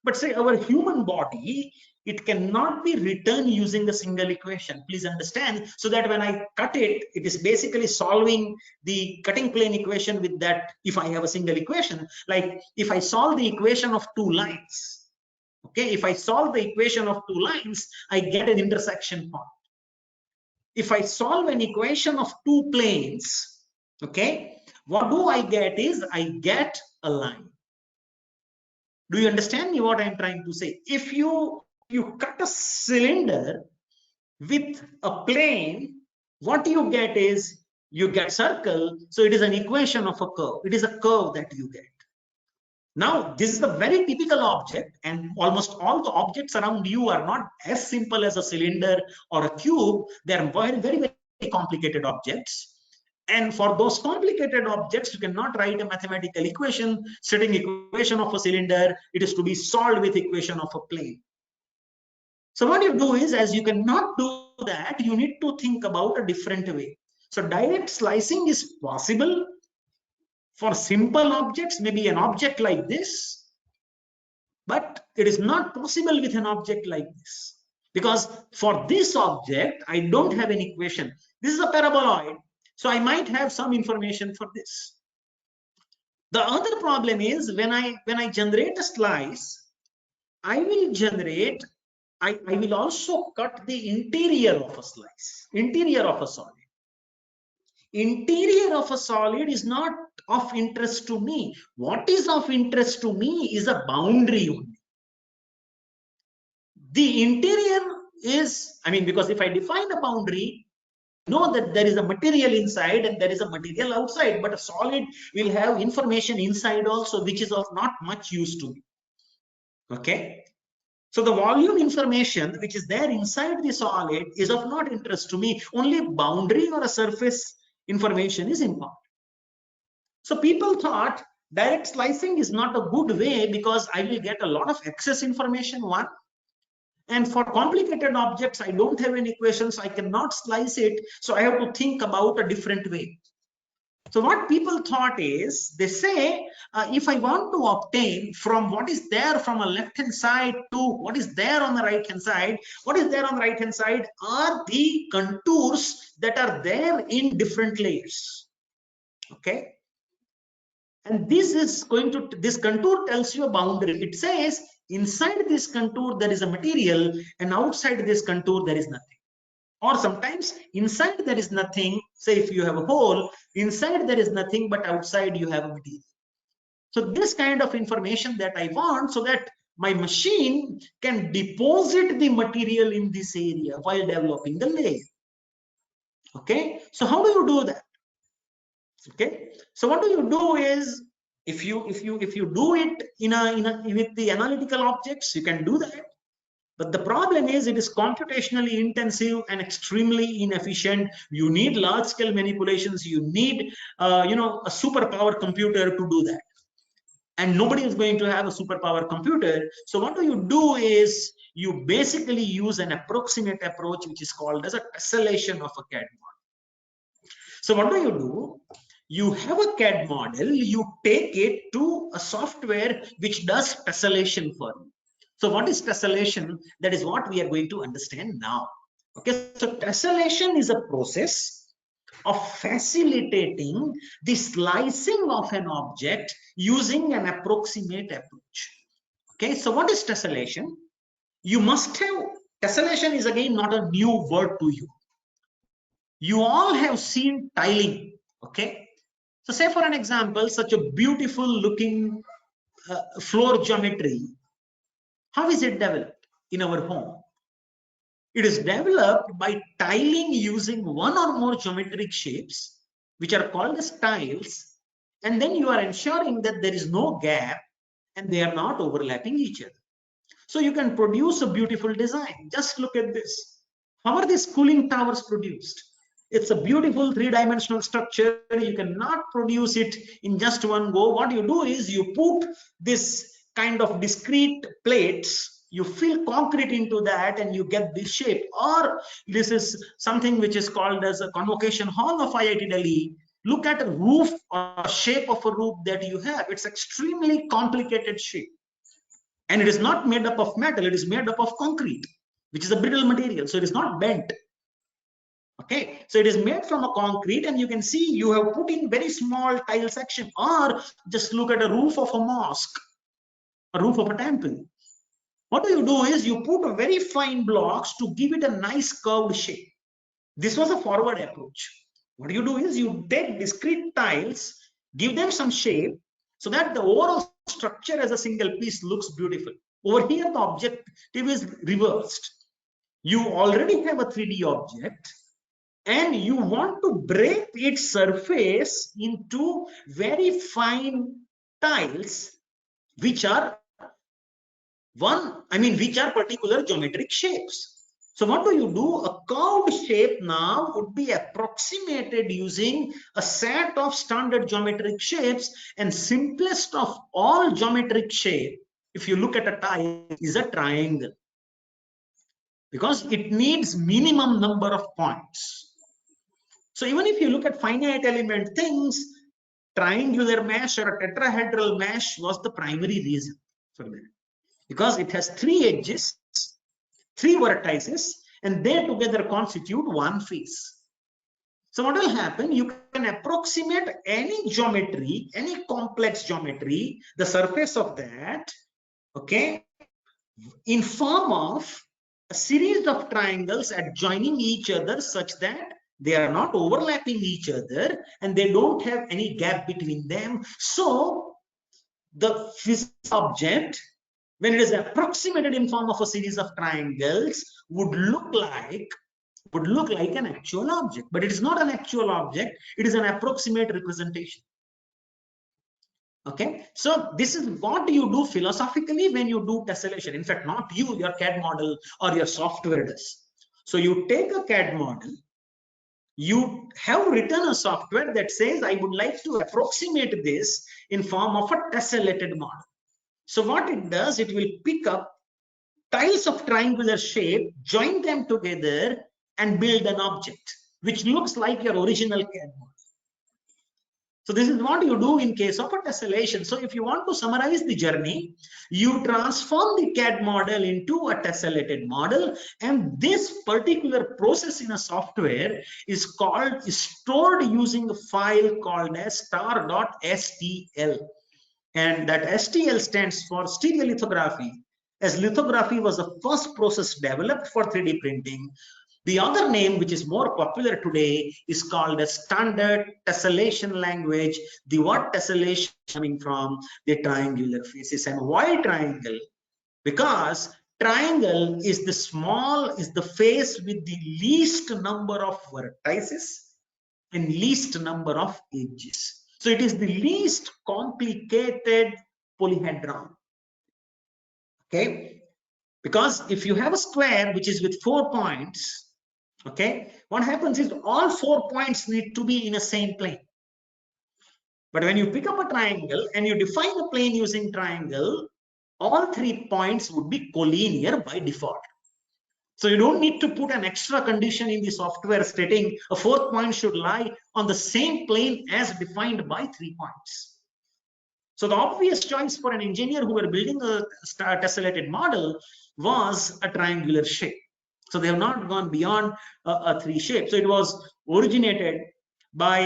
But say our human body, it cannot be written using a single equation. Please understand, so that when I cut it, it is basically solving the cutting plane equation with that. If I have a single equation, like if I solve the equation of two lines, okay, if I solve the equation of two lines, I get an intersection point. If I solve an equation of two planes, okay, what do I get is I get a line. Do you understand me what I'm trying to say? If you cut a cylinder with a plane, what you get is you get circle. So it is an equation of a curve. It is a curve that you get. Now, this is a very typical object, and almost all the objects around you are not as simple as a cylinder or a cube. They are very, very, very complicated objects. And for those complicated objects, you cannot write a mathematical equation, setting equation of a cylinder. It is to be solved with equation of a plane. So what you do is, as you cannot do that, you need to think about a different way. So direct slicing is possible for simple objects, maybe an object like this, but it is not possible with an object like this. Because for this object, I don't have an equation. This is a paraboloid, so I might have some information for this. The other problem is when I generate a slice, I will also cut the interior of a slice, interior of a solid. Interior of a solid is not of interest to me. What is of interest to me is a boundary only. The interior is, because if I define a boundary, I know that there is a material inside and there is a material outside, but a solid will have information inside also, which is of not much use to me. Okay. So the volume information which is there inside the solid is of not interest to me. Only boundary or a surface information is important. So people thought direct slicing is not a good way because I will get a lot of excess information, one. And for complicated objects, I don't have any equations, I cannot slice it. So I have to think about a different way. So what people thought is, they say, if I want to obtain from what is there from a left-hand side to what is there on the right-hand side, what is there on the right-hand side are the contours that are there in different layers. Okay. And this contour tells you a boundary. It says inside this contour there is a material and outside this contour there is nothing. Or sometimes inside there is nothing. Say if you have a hole, inside there is nothing, but outside you have a material. So this kind of information that I want, so that my machine can deposit the material in this area while developing the layer. Okay. So how do you do that? Okay. So what do you do is, if you do it with the analytical objects, you can do that. But the problem is it is computationally intensive and extremely inefficient. You need large scale manipulations. You need, a superpower computer to do that. And nobody is going to have a superpower computer. So what do you do is you basically use an approximate approach, which is called as a tessellation of a CAD model. So what do? You have a CAD model, you take it to a software which does tessellation for you. So what is tessellation? That is what we are going to understand now. Okay, so tessellation is a process of facilitating the slicing of an object using an approximate approach. Okay, so what is tessellation? You must have, tessellation is again not a new word to you. You all have seen tiling. Okay, so say for an example, such a beautiful looking floor geometry. How is it developed in our home? It is developed by tiling using one or more geometric shapes, which are called as tiles, and then you are ensuring that there is no gap and they are not overlapping each other. So you can produce a beautiful design. Just look at this. How are these cooling towers produced? It's a beautiful three-dimensional structure. You cannot produce it in just one go. What you do is you put this kind of discrete plates, you fill concrete into that, and you get this shape. Or this is something which is called as a convocation hall of IIT Delhi. Look at a roof or shape of a roof that you have. It's extremely complicated shape. And it is not made up of metal, it is made up of concrete, which is a brittle material. So it is not bent. Okay, so it is made from a concrete, and you can see you have put in very small tile section. Or just look at a roof of a mosque, a roof of a temple. What do you do is you put a very fine blocks to give it a nice curved shape. This was a forward approach. What you do is you take discrete tiles, give them some shape, so that the overall structure as a single piece looks beautiful. Over here, the objective is reversed. You already have a 3D object, and you want to break its surface into very fine tiles, which are particular geometric shapes. So what do you do? A curved shape now would be approximated using a set of standard geometric shapes, and simplest of all geometric shape, if you look at a tile, is a triangle, because it needs minimum number of points. So even if you look at finite element things, triangular mesh or a tetrahedral mesh was the primary reason for that, because it has 3 edges, 3 vertices, and they together constitute one face. So what will happen? You can approximate any geometry, any complex geometry, the surface of that, okay, in form of a series of triangles adjoining each other, such that they are not overlapping each other and they don't have any gap between them. So the physical object, when it is approximated in form of a series of triangles, would look like an actual object. But it is not an actual object, it is an approximate representation. Okay, so this is what you do philosophically when you do tessellation. In fact, not you, your CAD model or your software does. So you take a CAD model, you have written a software that says, I would like to approximate this in form of a tessellated model. So what it does, it will pick up tiles of triangular shape, join them together, and build an object which looks like your original CAD model. So this is what you do in case of a tessellation. So if you want to summarize the journey, you transform the CAD model into a tessellated model, and this particular process in a software is stored using a file called as star.stl, and that STL stands for stereolithography, as lithography was the first process developed for 3D printing. The other name, which is more popular today, is called a standard tessellation language. The word tessellation coming from the triangular faces. And why triangle? Because triangle is the face with the least number of vertices and least number of edges. So it is the least complicated polyhedron. Okay, because if you have a square which is with 4 points, okay, what happens is all 4 points need to be in a same plane. But when you pick up a triangle and you define a plane using triangle, all 3 points would be collinear by default. So you don't need to put an extra condition in the software stating a 4th point should lie on the same plane as defined by 3 points. So the obvious choice for an engineer who were building a tessellated model was a triangular shape. So they have not gone beyond a 3 shape. So it was originated by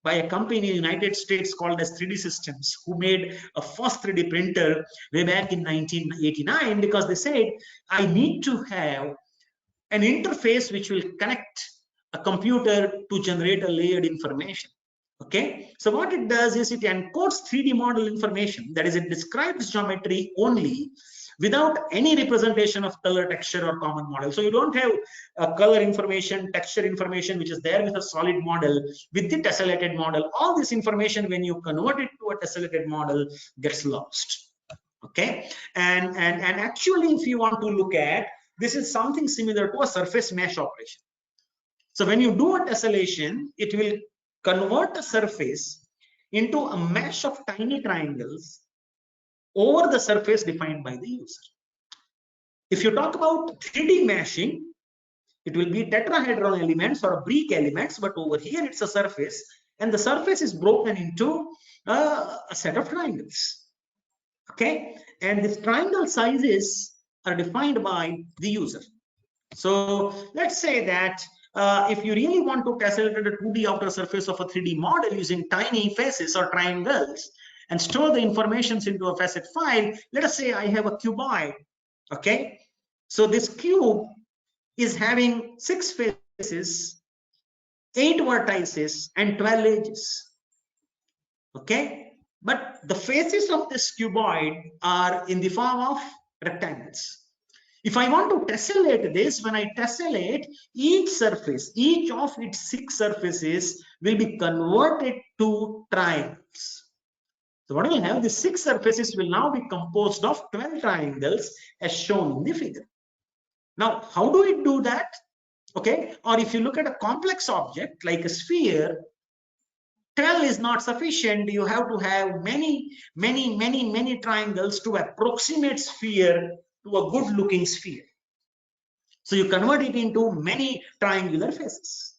a company in the United States called as 3D Systems, who made a first 3D printer way back in 1989, because they said, I need to have an interface which will connect a computer to generate a layered information. Okay, so what it does is it encodes 3D model information, that is, it describes geometry only without any representation of color, texture, or common model. So you don't have a color information, texture information, which is there with a solid model. With the tessellated model, all this information, when you convert it to a tessellated model, gets lost. Okay, and actually, if you want to look at, this is something similar to a surface mesh operation. So when you do a tessellation, it will convert a surface into a mesh of tiny triangles over the surface defined by the user. If you talk about 3D meshing, it will be tetrahedral elements or brick elements, but over here it's a surface, and the surface is broken into a set of triangles. Okay, and these triangle sizes are defined by the user. So let's say that if you really want to tessellate a 2D outer surface of a 3D model using tiny faces or triangles and store the informations into a facet file, let us say I have a cuboid. Okay, so this cube is having 6 faces, 8 vertices, and 12 edges. Okay, but the faces of this cuboid are in the form of rectangles. If I want to tessellate this, when I tessellate, each surface, each of its 6 surfaces will be converted to triangles. So what we'll have, the 6 surfaces will now be composed of 12 triangles as shown in the figure. Now, how do we do that? Okay, or if you look at a complex object like a sphere, 12 is not sufficient. You have to have many triangles to approximate sphere to a good looking sphere. So you convert it into many triangular faces.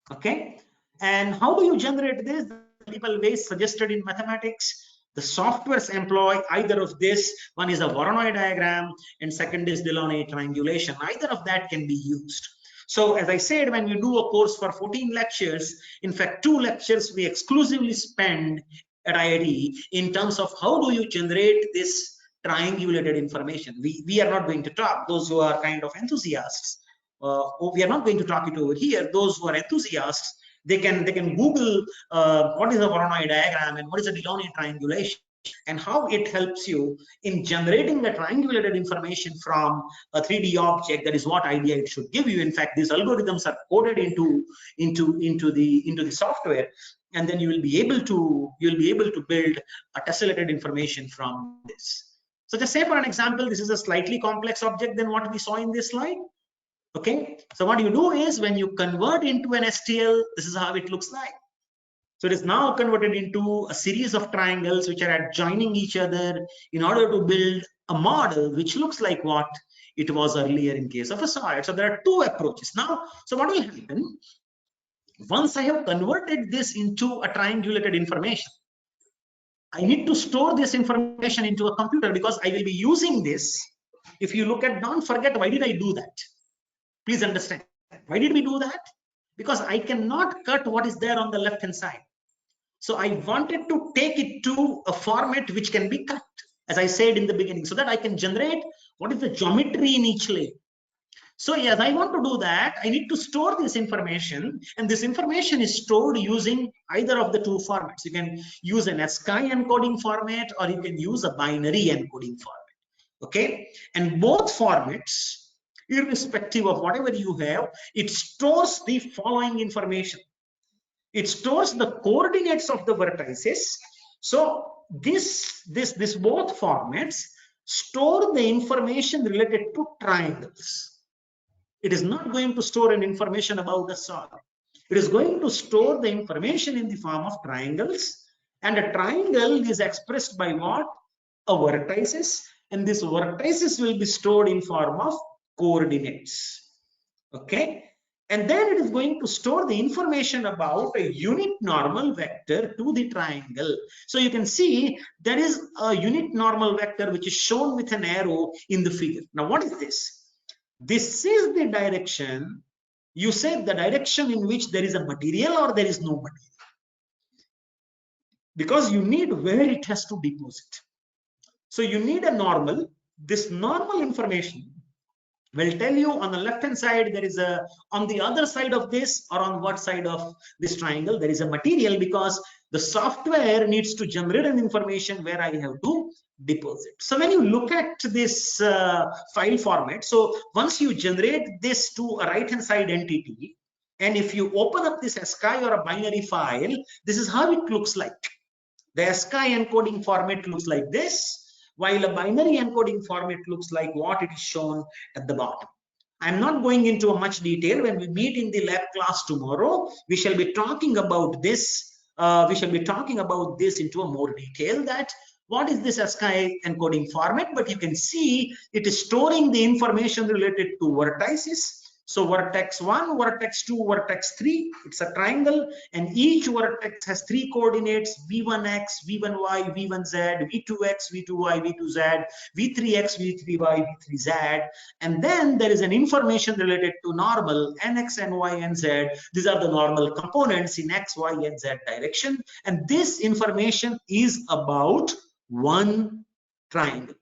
Okay, and how do you generate this? The multiple ways suggested in mathematics. The softwares employ either of this. One is a Voronoi diagram and second is Delaunay triangulation. Either of that can be used. So as I said, when you do a course for 14 lectures, in fact 2 lectures we exclusively spend at IIT in terms of how do you generate this triangulated information. We are not going to talk, those who are kind of enthusiasts, we are not going to talk it over here. Those who are enthusiasts, they can Google what is a Voronoi diagram and what is a Delaunay triangulation and how it helps you in generating the triangulated information from a 3D object. That is what idea it should give you. In fact, these algorithms are coded into the software, and then you will be able to build a tessellated information from this. So just say for an example, this is a slightly complex object than what we saw in this slide. Okay, so what you do is when you convert into an STL, this is how it looks like. So it is now converted into a series of triangles which are adjoining each other in order to build a model which looks like what it was earlier in case of a solid. So there are 2 approaches. Now, so what will happen? Once I have converted this into a triangulated information, I need to store this information into a computer because I will be using this. If you look at, don't forget, why did I do that? Please understand. Why did we do that? Because I cannot cut what is there on the left hand side. So I wanted to take it to a format which can be cut, as I said in the beginning, so that I can generate what is the geometry in each layer. So yes, I want to do that. I need to store this information, and this information is stored using either of the 2 formats. You can use an ASCII encoding format or you can use a binary encoding format. Okay, and both formats, irrespective of whatever you have, it stores the following information. It stores the coordinates of the vertices. So this both formats store the information related to triangles. It is not going to store an information about the solid. It is going to store the information in the form of triangles, and a triangle is expressed by what? A vertices, and these vertices will be stored in form of coordinates. Okay, and then it is going to store the information about a unit normal vector to the triangle. So you can see there is a unit normal vector which is shown with an arrow in the figure. Now what is this? This is the direction. You say the direction in which there is a material or there is no material, because you need where it has to deposit. So you need a normal. This normal information will tell you on the left hand side there is a, on the other side of this or on what side of this triangle there is a material, because the software needs to generate an information where I have to deposit. So when you look at this file format, so once you generate this to a right hand side entity, and if you open up this ASCII or a binary file, this is how it looks like. The ASCII encoding format looks like this, while a binary encoding format looks like what it is shown at the bottom. I'm not going into much detail. When we meet in the lab class tomorrow, we shall be talking about this. Into a more detail, that what is this ASCII encoding format, but you can see it is storing the information related to vertices. So vertex 1, vertex 2, vertex 3, it's a triangle, and each vertex has 3 coordinates: v1x, v1y, v1z, v2x, v2y, v2z, v3x, v3y, v3z. And then there is an information related to normal nx, ny, and z. These are the normal components in x, y, and z direction. And this information is about one triangle.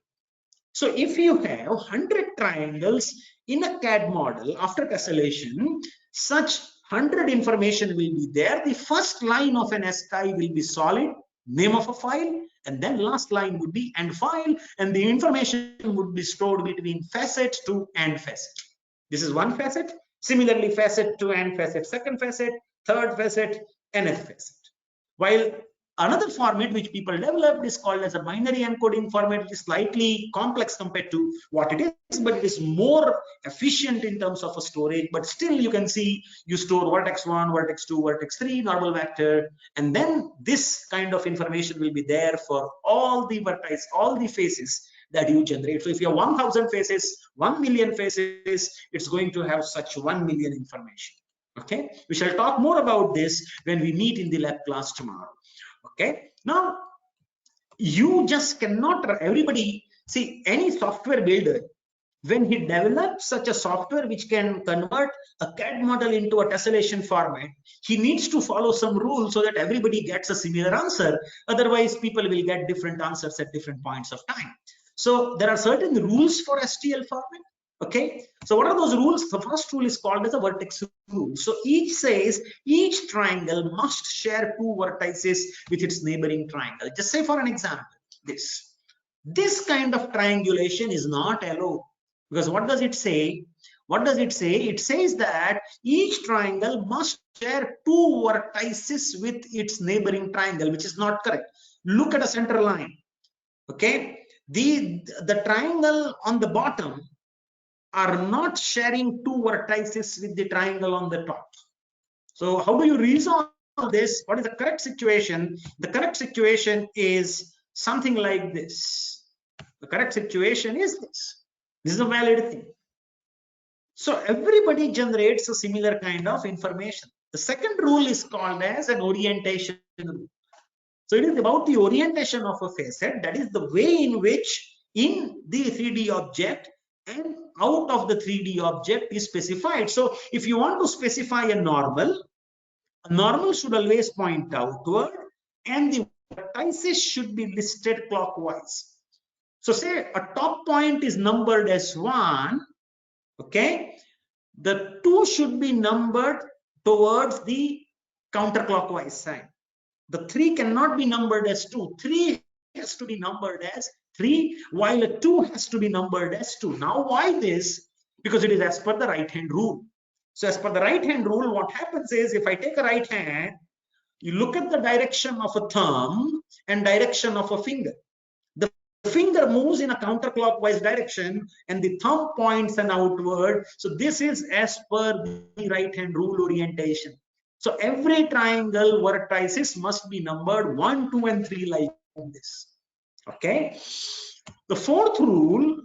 So if you have 100 triangles in a CAD model after tessellation, such 100 information will be there. The first line of an ASCII will be solid, name of a file, and then last line would be end file, and the information would be stored between facet to end facet. This is one facet. Similarly, facet to end facet, second facet, third facet, nth facet. While another format which people developed is called as a binary encoding format, which is slightly complex compared to what it is, but it is more efficient in terms of a storage. But still, you can see you store vertex 1, vertex 2, vertex 3, normal vector, and then this kind of information will be there for all the vertices, all the faces that you generate. So if you have 1,000 faces, 1 million faces, it's going to have such 1 million information. Okay, we shall talk more about this when we meet in the lab class tomorrow. Okay, now you just cannot, everybody, see, any software builder, when he develops such a software which can convert a CAD model into a tessellation format, he needs to follow some rules so that everybody gets a similar answer. Otherwise, people will get different answers at different points of time. So there are certain rules for Stl format. Okay, so what are those rules? The first rule is called as a vertex rule. So each says each triangle must share 2 vertices with its neighboring triangle. Just say for an example, this kind of triangulation is not allowed, because what does it say? What does it say? It says that each triangle must share 2 vertices with its neighboring triangle, which is not correct. Look at a center line. Okay, the triangle on the bottom are not sharing 2 vertices with the triangle on the top. So how do you resolve this? What is the correct situation? The correct situation is something like this. The correct situation is this. This is a valid thing. So everybody generates a similar kind of information. The second rule is called as an orientation rule. So it is about the orientation of a facet. That is the way in which in the 3D object and out of the 3D object is specified. So if you want to specify a normal should always point outward, and the vertices should be listed clockwise. So say a top point is numbered as 1, okay, the 2 should be numbered towards the counterclockwise side. The 3 cannot be numbered as 2. 3 has to be numbered as 3, while a 2 has to be numbered as 2. Now, why this? Because it is as per the right hand rule. So as per the right hand rule, what happens is, if I take a right hand, you look at the direction of a thumb and direction of a finger. The finger moves in a counterclockwise direction and the thumb points an outward. So this is as per the right hand rule orientation. So every triangle vertices must be numbered 1, 2, and 3 like this. Okay. The fourth rule,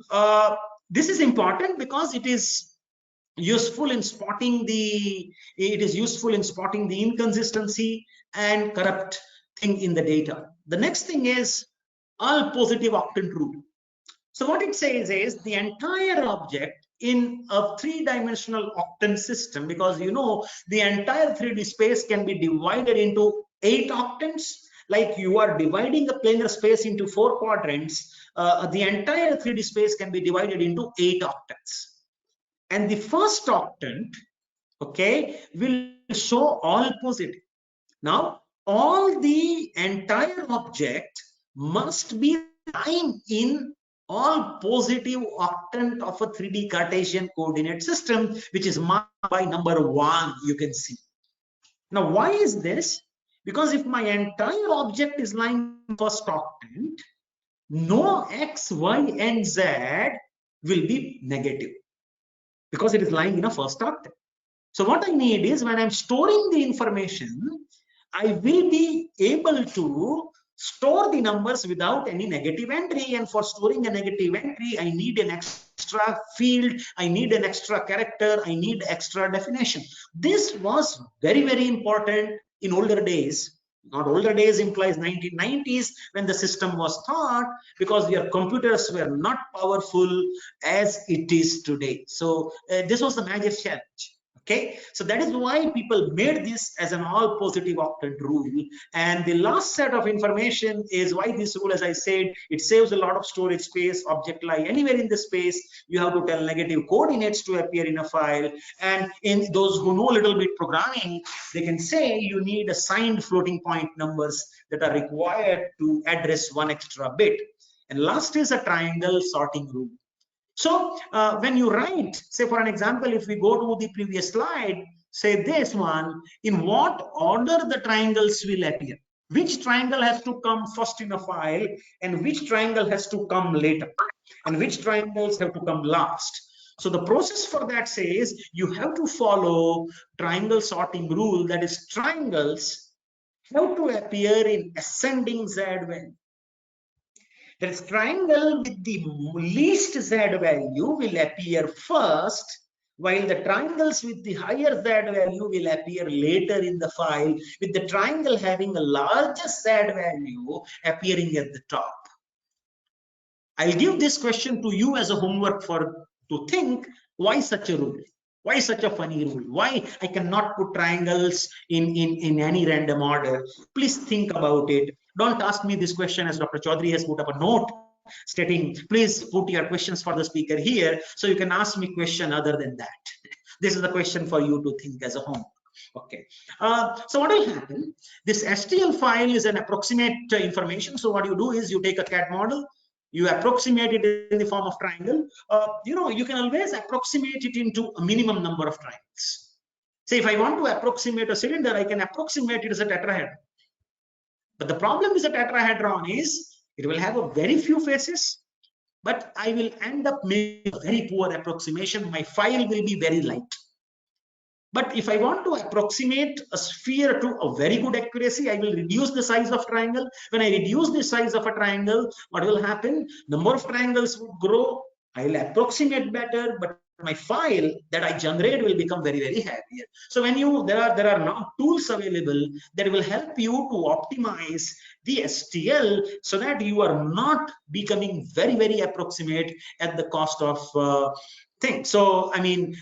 this is important because it is useful in spotting the inconsistency and corrupt thing in the data. The next thing is all positive octant rule. So what it says is the entire object in a 3-dimensional octant system, because you know the entire 3D space can be divided into 8 octants. Like you are dividing a planar space into 4 quadrants, the entire 3D space can be divided into 8 octants. And the first octant, okay, will show all positive. Now, all the entire object must be lying in all positive octant of a 3D Cartesian coordinate system, which is marked by number 1, you can see. Now, why is this? Because if my entire object is lying in first octant, no x, y, and z will be negative because it is lying in a first octet. So what I need is, when I'm storing the information, I will be able to store the numbers without any negative entry. And for storing a negative entry, I need an extra field, I need an extra character, I need extra definition. This was very, very important in older days. Not older days implies 1990s, when the system was thought, because your computers were not powerful as it is today. So this was the major challenge. Okay, so that is why people made this as an all positive octant rule. And the last set of information is why this rule, as I said, it saves a lot of storage space. Object lie anywhere in the space. You have to tell negative coordinates to appear in a file. And in those who know a little bit programming, they can say you need assigned floating point numbers that are required to address one extra bit. And last is a triangle sorting rule. So when you write, say for an example, if we go to the previous slide, say this one, in what order the triangles will appear? Which triangle has to come first in a file, and which triangle has to come later, and which triangles have to come last? So the process for that says you have to follow triangle sorting rule, that is, triangles have to appear in ascending Z value. That is, triangle with the least Z value will appear first, while the triangles with the higher Z value will appear later in the file, with the triangle having the largest Z value appearing at the top. I'll give this question to you as a homework to think, why such a rule? Why such a funny rule? Why I cannot put triangles in any random order? Please think about it. Don't ask me this question as Dr. Chaudhary has put up a note stating, please put your questions for the speaker here, so you can ask me question other than that. This is the question for you to think as a homework. Okay, so what will happen? This STL file is an approximate information. So what you do is you take a CAD model, you approximate it in the form of triangle. You can always approximate it into a minimum number of triangles. Say if I want to approximate a cylinder, I can approximate it as a tetrahedron. But the problem with a tetrahedron is it will have a very few faces, but I will end up making a very poor approximation. My file will be very light. But if I want to approximate a sphere to a very good accuracy, I will reduce the size of triangle. When I reduce the size of a triangle, what will happen? Number of triangles would grow. I will approximate better, but my file that I generate will become very, very heavier. So when there are now tools available that will help you to optimize the STL so that you are not becoming very, very approximate at the cost of things. So I mean,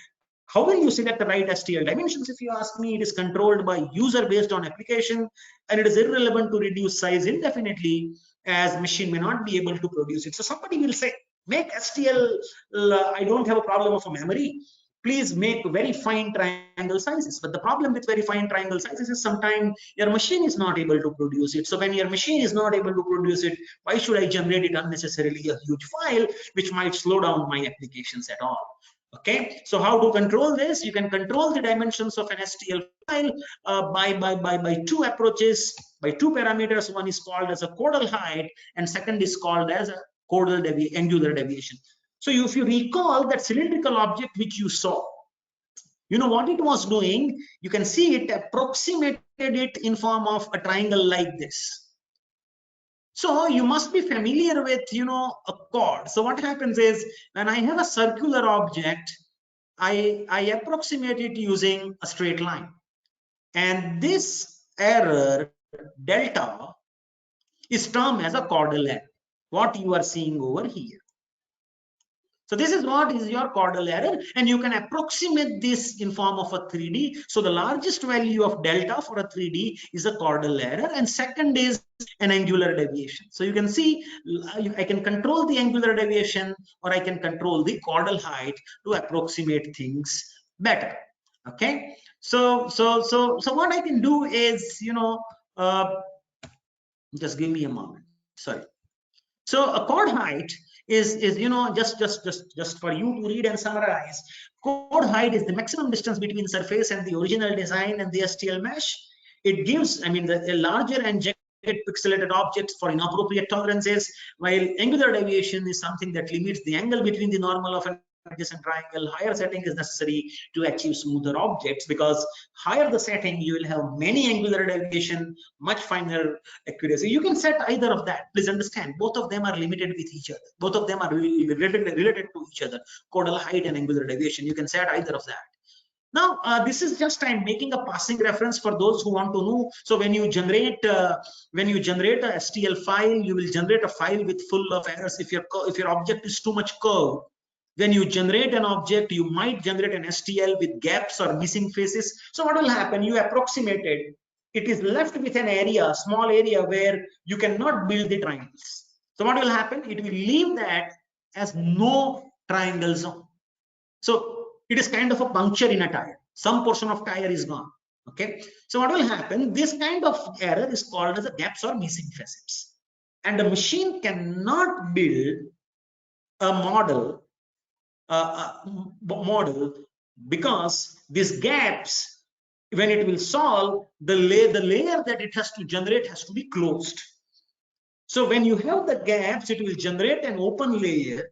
how will you select the right STL dimensions? If you ask me, it is controlled by user based on application, and it is irrelevant to reduce size indefinitely, as machine may not be able to produce it. So somebody will say, make STL, I don't have a problem of a memory. Please make very fine triangle sizes. But the problem with very fine triangle sizes is sometimes your machine is not able to produce it. So when your machine is not able to produce it, why should I generate it unnecessarily a huge file, which might slow down my applications at all? Okay, so how to control this? You can control the dimensions of an STL file by two approaches, by two parameters. One is called as a chordal height, and second is called as a chordal angular deviation. So if you recall that cylindrical object which you saw, you know what it was doing? You can see it approximated it in form of a triangle like this. So you must be familiar with, a chord. So what happens is, when I have a circular object, I approximate it using a straight line. And this error, delta, is termed as a chordal error, what you are seeing over here. So this is what is your chordal error, and you can approximate this in form of a 3D. So the largest value of delta for a 3D is a chordal error, and second is an angular deviation. So you can see I can control the angular deviation, or I can control the chordal height to approximate things better. Okay, so what I can do is, just give me a moment. Sorry. So a chord height is just for you to read and summarize. Chord height is the maximum distance between surface and the original design and the STL mesh. It gives, the larger and pixelated objects for inappropriate tolerances, while angular deviation is something that limits the angle between the normal of an adjacent triangle. Higher setting is necessary to achieve smoother objects, because higher the setting, you will have many angular deviation, much finer accuracy. You can set either of that. Please understand, both of them are limited with each other. Both of them are related to each other. Caudal height and angular deviation, you can set either of that. Now, this is just, I'm making a passing reference for those who want to know. So when you generate a STL file, you will generate a file with full of errors. If your object is too much curved, when you generate an object, you might generate an STL with gaps or missing faces. So what will happen? You approximate it. It is left with an area, small area, where you cannot build the triangles. So what will happen? It will leave that as no triangle zone. So it is kind of a puncture in a tire. Some portion of tire is gone. Okay. So what will happen? This kind of error is called as a gaps or missing facets. And the machine cannot build a model, because these gaps, when it will solve, the layer that it has to generate has to be closed. So when you have the gaps, it will generate an open layer.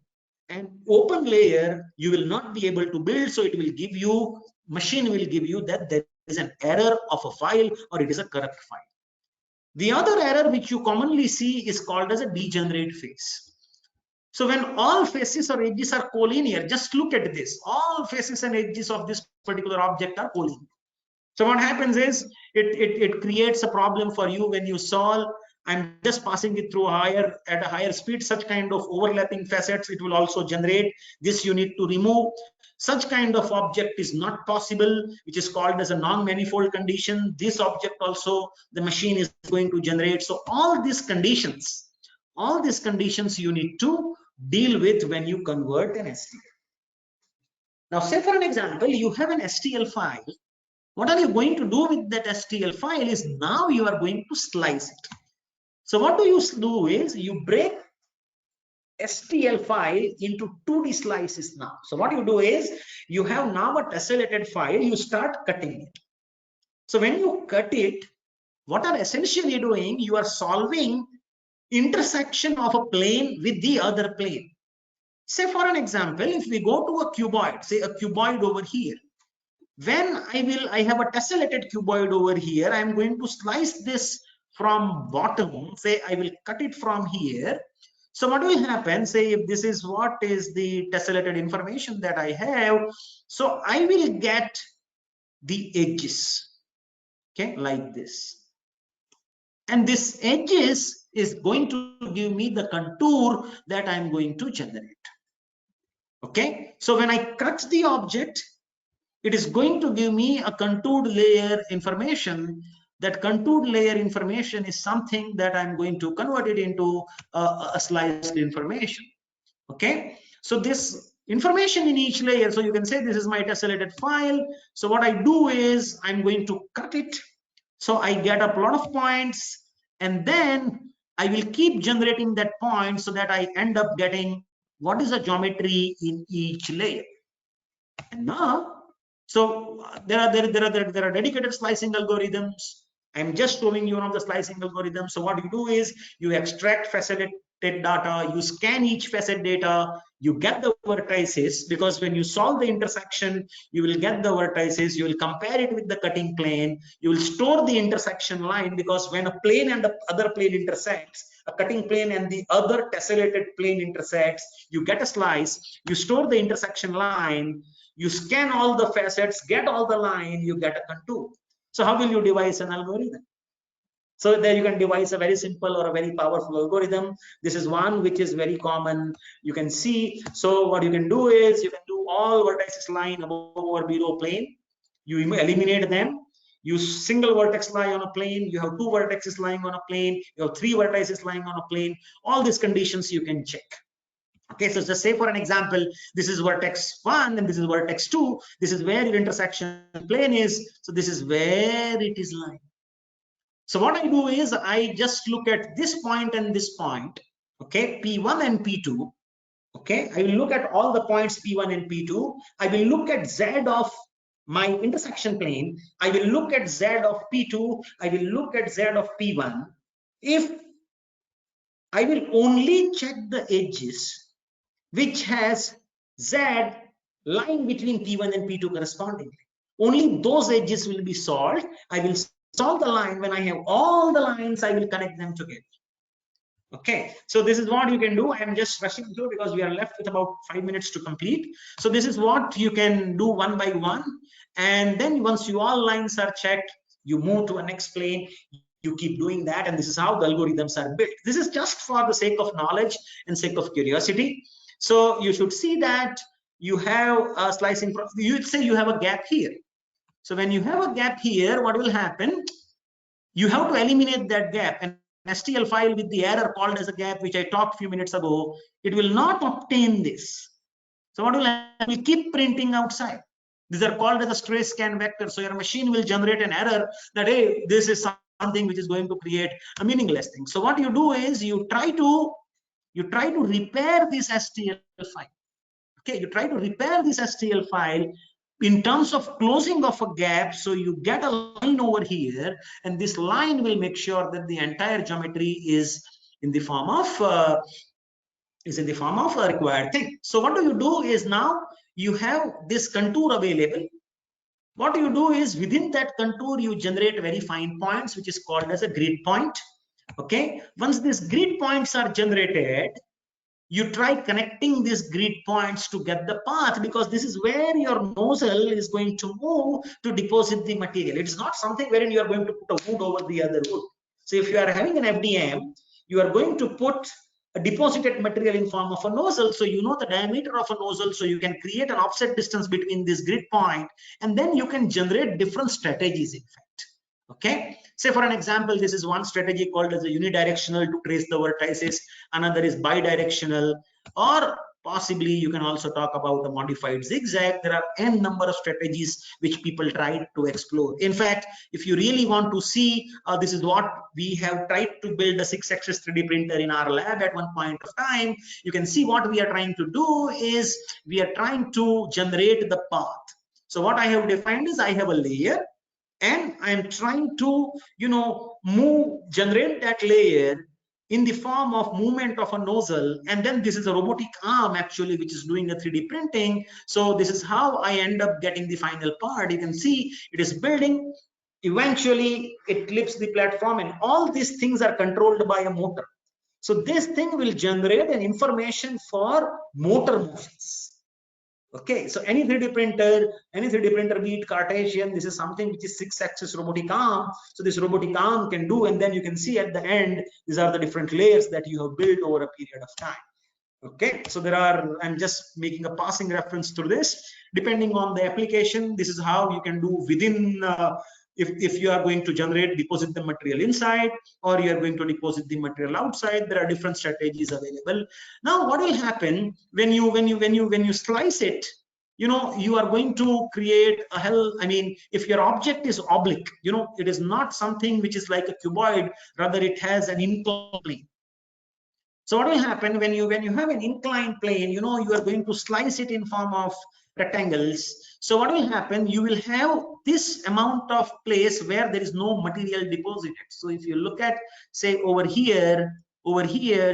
And open layer you will not be able to build, so it will give you, machine will give you that there is an error of a file or it is a corrupt file. The other error which you commonly see is called as a degenerate phase. So when all faces or edges are collinear, just look at this, all faces and edges of this particular object are collinear. So what happens is it creates a problem for you when you solve. I'm just passing it through at a higher speed. Such kind of overlapping facets, it will also generate. This you need to remove. Such kind of object is not possible, which is called as a non-manifold condition. This object also the machine is going to generate. So all these conditions you need to deal with when you convert an STL. Now, say for an example, you have an STL file. What are you going to do with that STL file is now you are going to slice it. So what you do is you break STL file into 2D slices now. So what you do is you have now a tessellated file, you start cutting it. So when you cut it, what are essentially doing, you are solving intersection of a plane with the other plane. Say for an example, if we go to a cuboid, say a cuboid over here, when I have a tessellated cuboid over here, I am going to slice this from bottom. Say I will cut it from here. So what will happen? Say if this is what is the tessellated information that I have, so I will get the edges, okay, like this. And this edges is going to give me the contour that I'm going to generate. Okay, so when I cut the object, it is going to give me a contoured layer information. That contoured layer information is something that I'm going to convert it into a sliced information. Okay, so this information in each layer, so you can say this is my tessellated file. So what I do is I'm going to cut it. So I get a plot of points, and then I will keep generating that point so that I end up getting what is the geometry in each layer. And now, so there are dedicated slicing algorithms. I'm just showing you one of the slicing algorithms. So what you do is you extract faceted data, you scan each facet data, you get the vertices, because when you solve the intersection, you will get the vertices, you will compare it with the cutting plane, you will store the intersection line, because when a plane and the other plane intersects, a cutting plane and the other tessellated plane intersects, you get a slice, you store the intersection line, you scan all the facets, get all the line, you get a contour. So how will you devise an algorithm? So there you can devise a very simple or a very powerful algorithm. This is one which is very common. You can see. So what you can do is you can do all vertices lying above or below plane. You eliminate them. You single vertex lie on a plane. You have two vertices lying on a plane. You have three vertices lying on a plane. All these conditions you can check. Okay, so just say for an example, this is vertex 1 and this is vertex 2. This is where your intersection plane is. So this is where it is lying. So what I do is I just look at this point and this point, okay, P1 and P2. Okay, I will look at all the points P1 and P2. I will look at Z of my intersection plane. I will look at Z of P2. I will look at Z of P1. If I will only check the edges which has Z lying between P1 and P2 correspondingly, only those edges will be solved. I will solve the line. When I have all the lines, I will connect them together. Okay, so this is what you can do. I am just rushing through because we are left with about 5 minutes to complete. So this is what you can do one by one. And then once you all lines are checked, you move to a next plane. You keep doing that. And this is how the algorithms are built. This is just for the sake of knowledge and sake of curiosity. So you should see that you have a slicing. You'd say you have a gap here. So when you have a gap here, what will happen? You have to eliminate that gap. And STL file with the error called as a gap, which I talked a few minutes ago, it will not obtain this. So what will happen? It will keep printing outside. These are called as a stray scan vector. So your machine will generate an error that, hey, this is something which is going to create a meaningless thing. So what you do is you try to repair this STL file. Okay, you try to repair this STL file in terms of closing of a gap. So you get a line over here, and this line will make sure that the entire geometry is in the form of a required thing. So what do you do is now you have this contour available. What you do is within that contour, you generate very fine points, which is called as a grid point. Okay, once these grid points are generated, you try connecting these grid points to get the path, because this is where your nozzle is going to move to deposit the material. It's not something wherein you are going to put a wood over the other wood. So if you are having an FDM, you are going to put a deposited material in form of a nozzle. So you know the diameter of a nozzle, so you can create an offset distance between this grid point, and then you can generate different strategies, in fact. Okay, say for an example, this is one strategy called as a unidirectional to trace the vertices. Another is bidirectional, or possibly you can also talk about a modified zigzag. There are n number of strategies which people try to explore. In fact, if you really want to see, this is what we have tried to build a 6-axis 3D printer in our lab at one point of time. You can see what we are trying to do is we are trying to generate the path. So what I have defined is I have a layer, and I'm trying to, generate that layer in the form of movement of a nozzle. And then this is a robotic arm actually, which is doing a 3D printing. So this is how I end up getting the final part. You can see it is building. Eventually it lifts the platform, and all these things are controlled by a motor. So this thing will generate an information for motor motions. Okay, so any 3D printer, be it Cartesian, this is something which is 6-axis robotic arm. So this robotic arm can do, and then you can see at the end, these are the different layers that you have built over a period of time. Okay, so there are, I'm just making a passing reference to this. Depending on the application, this is how you can do within, if you are going to deposit the material inside, or you are going to deposit the material outside. There are different strategies available. Now what will happen when you slice it? You are going to create a hell. I mean, if your object is oblique, it is not something which is like a cuboid, rather it has an inclined plane. So what will happen when you have an inclined plane, you are going to slice it in form of rectangles. So what will happen? You will have this amount of place where there is no material deposited. So if you look at, say, over here,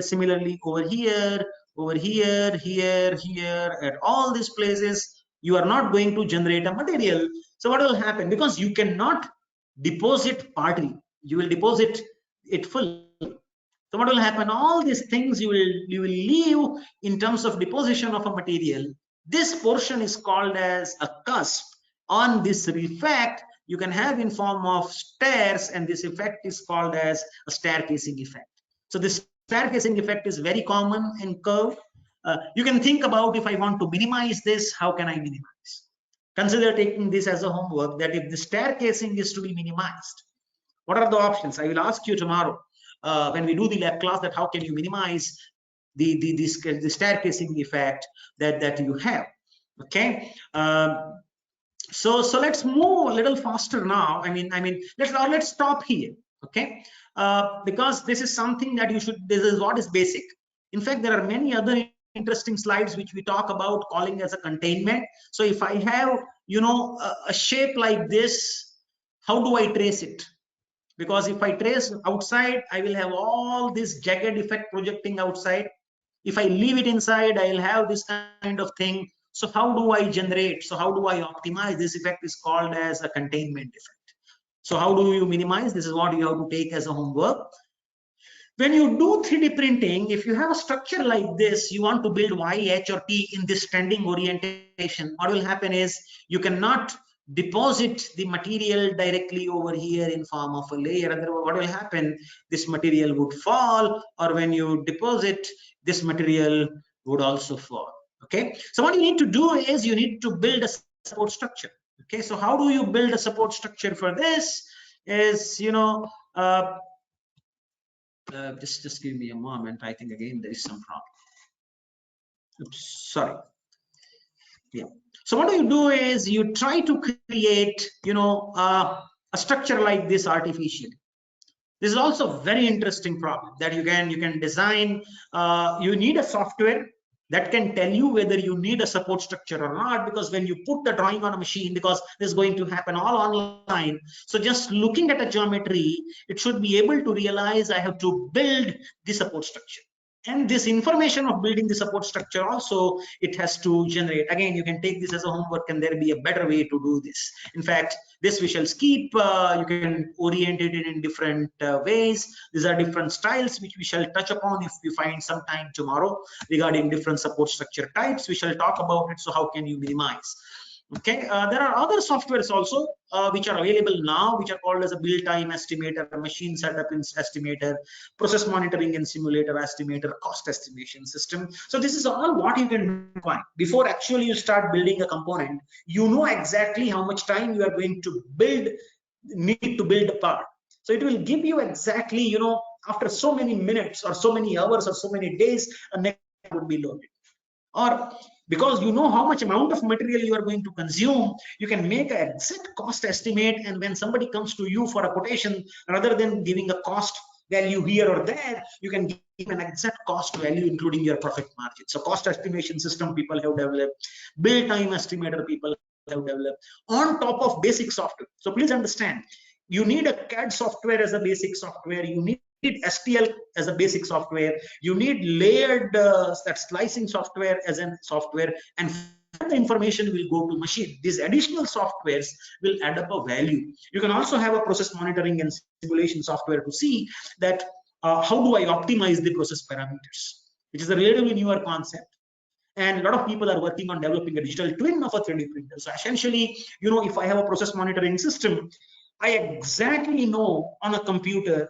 similarly over here, here, at all these places, you are not going to generate a material. So what will happen? Because you cannot deposit partly, you will deposit it full. So what will happen? All these things you will leave in terms of deposition of a material. This portion is called as a cusp. On this effect, you can have in form of stairs, and this effect is called as a staircasing effect. So this staircasing effect is very common in curve. You can think about, if I want to minimize this, how can I minimize? Consider taking this as a homework, that if the staircasing is to be minimized, what are the options? I will ask you tomorrow when we do the lab class, that how can you minimize the staircasing effect that you have. Okay, so let's move a little faster now. I mean let's stop here. Okay, because this is something that this is what is basic. In fact, there are many other interesting slides which we talk about calling as a containment. So if I have a shape like this, how do I trace it? because if I trace outside, I will have all this jagged effect projecting outside. If I leave it inside, I'll have this kind of thing. So how do I generate? So how do I optimize? This effect is called as a containment effect. So how do you minimize? This is what you have to take as a homework. When you do 3D printing, if you have a structure like this, you want to build Y, H, or T in this standing orientation, what will happen is you cannot deposit the material directly over here in form of a layer. Otherwise, what will happen? This material would fall, or when you deposit, this material would also fall. Okay, so what you need to do is you need to build a support structure. Okay, so how do you build a support structure for this? Is just give me a moment. I think again there is some problem. Oops, sorry. Yeah. So what you do is you try to create, a structure like this artificially. This is also a very interesting problem that you can design. You need a software that can tell you whether you need a support structure or not, because when you put the drawing on a machine, because this is going to happen all online, so just looking at a geometry, it should be able to realize I have to build the support structure. And this information of building the support structure also, it has to generate. Again, you can take this as a homework, and there be a better way to do this. In fact, this we shall skip. You can orient it in different ways. These are different styles which we shall touch upon if we find some time tomorrow regarding different support structure types. We shall talk about it. So how can you minimize? Okay, there are other softwares also which are available now, which are called as a build time estimator, machine setup estimator, process monitoring and simulator estimator, cost estimation system. So this is all what you can find before actually you start building a component. You know exactly how much time you are going to need to build a part. So it will give you exactly, after so many minutes or so many hours or so many days, a next would be loaded. Or because you know how much amount of material you are going to consume, you can make an exact cost estimate. And when somebody comes to you for a quotation, rather than giving a cost value here or there, you can give an exact cost value, including your profit margin. So cost estimation system people have developed, build time estimator people have developed on top of basic software. So please understand, you need a CAD software as a basic software. You need STL as a basic software. You need layered that slicing software as a software, and the information will go to machine. These additional softwares will add up a value. You can also have a process monitoring and simulation software to see that how do I optimize the process parameters, which is a relatively newer concept. And a lot of people are working on developing a digital twin of a 3D printer. So essentially, if I have a process monitoring system, I exactly know on a computer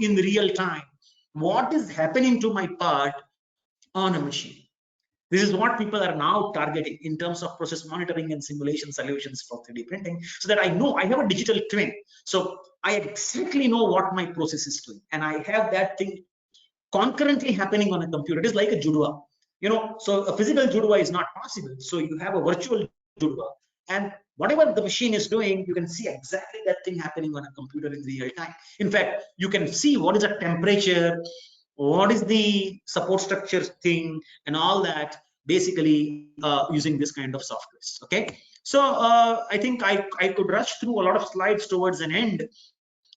in real time what is happening to my part on a machine. This is what people are now targeting in terms of process monitoring and simulation solutions for 3D printing, so that I know I have a digital twin. So I exactly know what my process is doing, and I have that thing concurrently happening on a computer. It is like a Judua. So a physical Judua is not possible. So you have a virtual Judua, and whatever the machine is doing, you can see exactly that thing happening on a computer in real time. In fact, you can see what is the temperature, what is the support structure thing, and all that, basically using this kind of softwares. Okay, so I think I could rush through a lot of slides towards an end.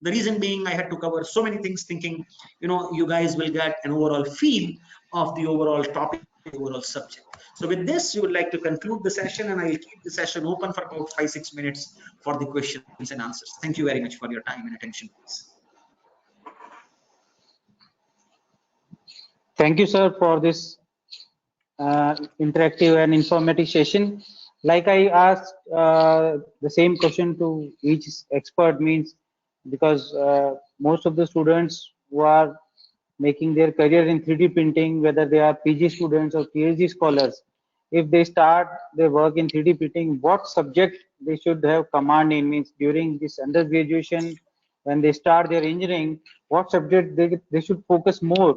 The reason being, I had to cover so many things, thinking you guys will get an overall feel of the overall topic, the overall subject. So with this, you would like to conclude the session, and I will keep the session open for about 5-6 minutes for the questions and answers. Thank you very much for your time and attention, please. Thank you, sir, for this interactive and informative session. Like I asked the same question to each expert, means because most of the students who are making their career in 3D printing, whether they are PG students or PhD scholars, if they start their work in 3D printing, what subject they should have command in, means during this undergraduation, when they start their engineering, what subject they should focus more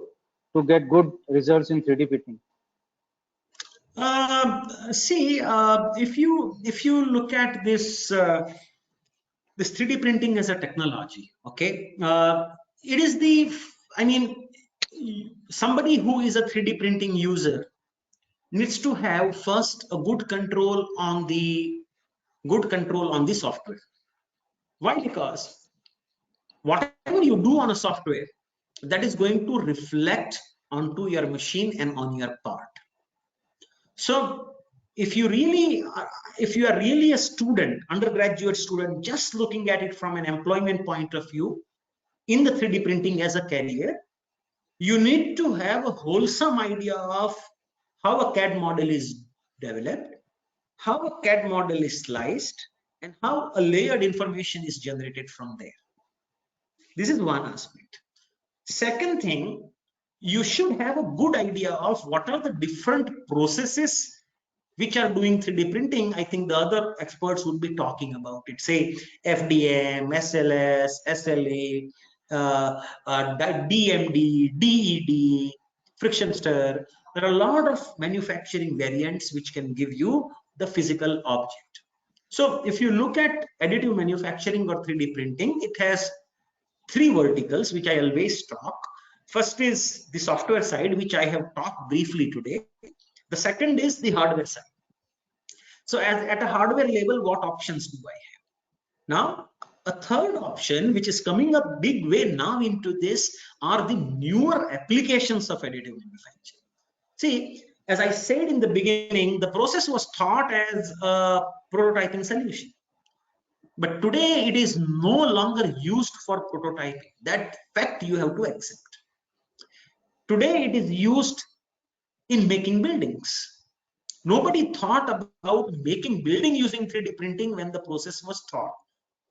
to get good results in 3D printing? See, if you look at this this 3D printing as a technology, okay, it is somebody who is a 3D printing user needs to have first a good control on the software. Why? Because whatever you do on a software, that is going to reflect onto your machine and on your part. So if you are really a student, undergraduate student, just looking at it from an employment point of view in the 3D printing as a career, you need to have a wholesome idea of how a CAD model is developed, how a CAD model is sliced, and how a layered information is generated from there. This is one aspect. Second thing, you should have a good idea of what are the different processes which are doing 3D printing. I think the other experts would be talking about it. Say FDM, SLS, SLA, DMD, DED, friction stir. There are a lot of manufacturing variants which can give you the physical object. So if you look at additive manufacturing or 3D printing, it has three verticals which I always talk. First is the software side, which I have talked briefly today. The second is the hardware side. So at a hardware level, what options do I have? Now, a third option, which is coming up big way now into this, are the newer applications of additive manufacturing. See, as I said in the beginning, the process was thought as a prototyping solution. But today it is no longer used for prototyping. That fact you have to accept. Today it is used in making buildings. Nobody thought about making building using 3D printing when the process was thought.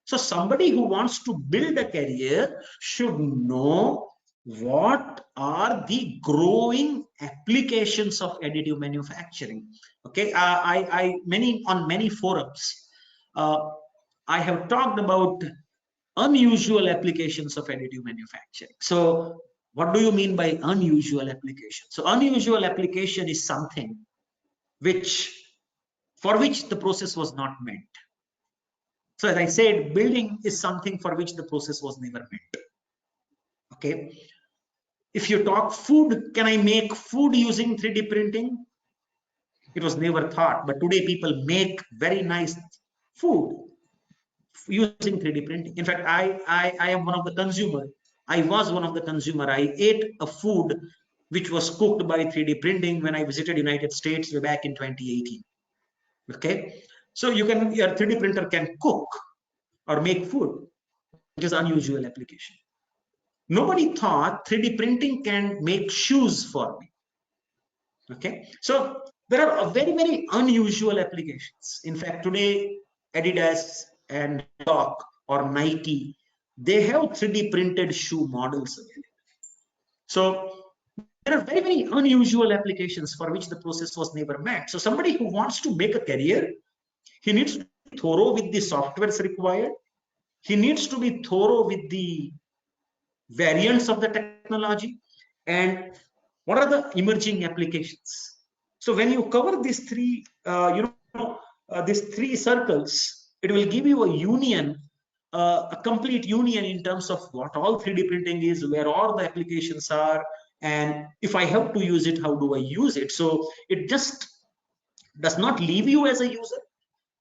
So somebody who wants to build a career should know what are the growing applications of additive manufacturing. Okay, on many forums, I have talked about unusual applications of additive manufacturing. So what do you mean by unusual application? So unusual application is something for which the process was not meant. So as I said, building is something for which the process was never meant. Okay. If you talk food, can I make food using 3D printing? It was never thought, but today people make very nice food using 3D printing. In fact, I am one of the consumer. I was one of the consumer. I ate a food which was cooked by 3D printing when I visited United States way back in 2018. Okay, so your 3D printer can cook or make food, which is unusual application. Nobody thought 3D printing can make shoes for me. Okay, so there are very, very unusual applications. In fact, today Adidas and Doc or Nike, they have 3D printed shoe models available. So there are very, very unusual applications for which the process was never met. So somebody who wants to make a career, he needs to be thorough with the softwares required. He needs to be thorough with the variants of the technology and what are the emerging applications. So when you cover these three, these three circles, it will give you a union, a complete union in terms of what all 3D printing is, where all the applications are, and if I have to use it, how do I use it? So it just does not leave you as a user.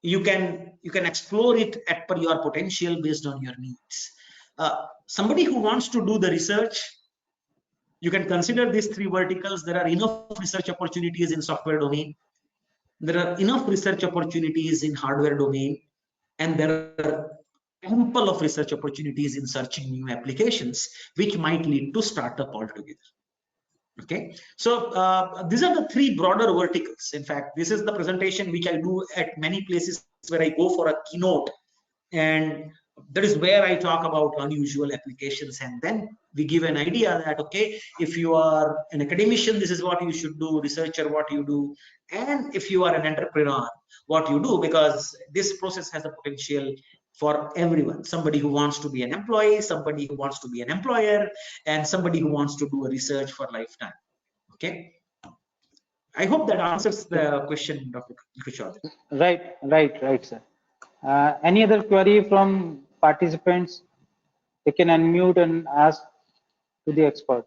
You can explore it at per your potential based on your needs. Somebody who wants to do the research, you can consider these three verticals. There are enough research opportunities in software domain. There are enough research opportunities in hardware domain, and there are ample of research opportunities in searching new applications, which might lead to startup altogether. Okay, so these are the three broader verticals. In fact, this is the presentation which I do at many places where I go for a keynote, and that is where I talk about unusual applications, and then we give an idea that, okay, if you are an academician, this is what you should do, researcher, what you do, and if you are an entrepreneur, what you do, because this process has a potential for everyone. Somebody who wants to be an employee, somebody who wants to be an employer, and somebody who wants to do a research for lifetime. Okay, I hope that answers the question, Dr. Kaushal. Right, sir. Any other query from participants? They can unmute and ask to the expert.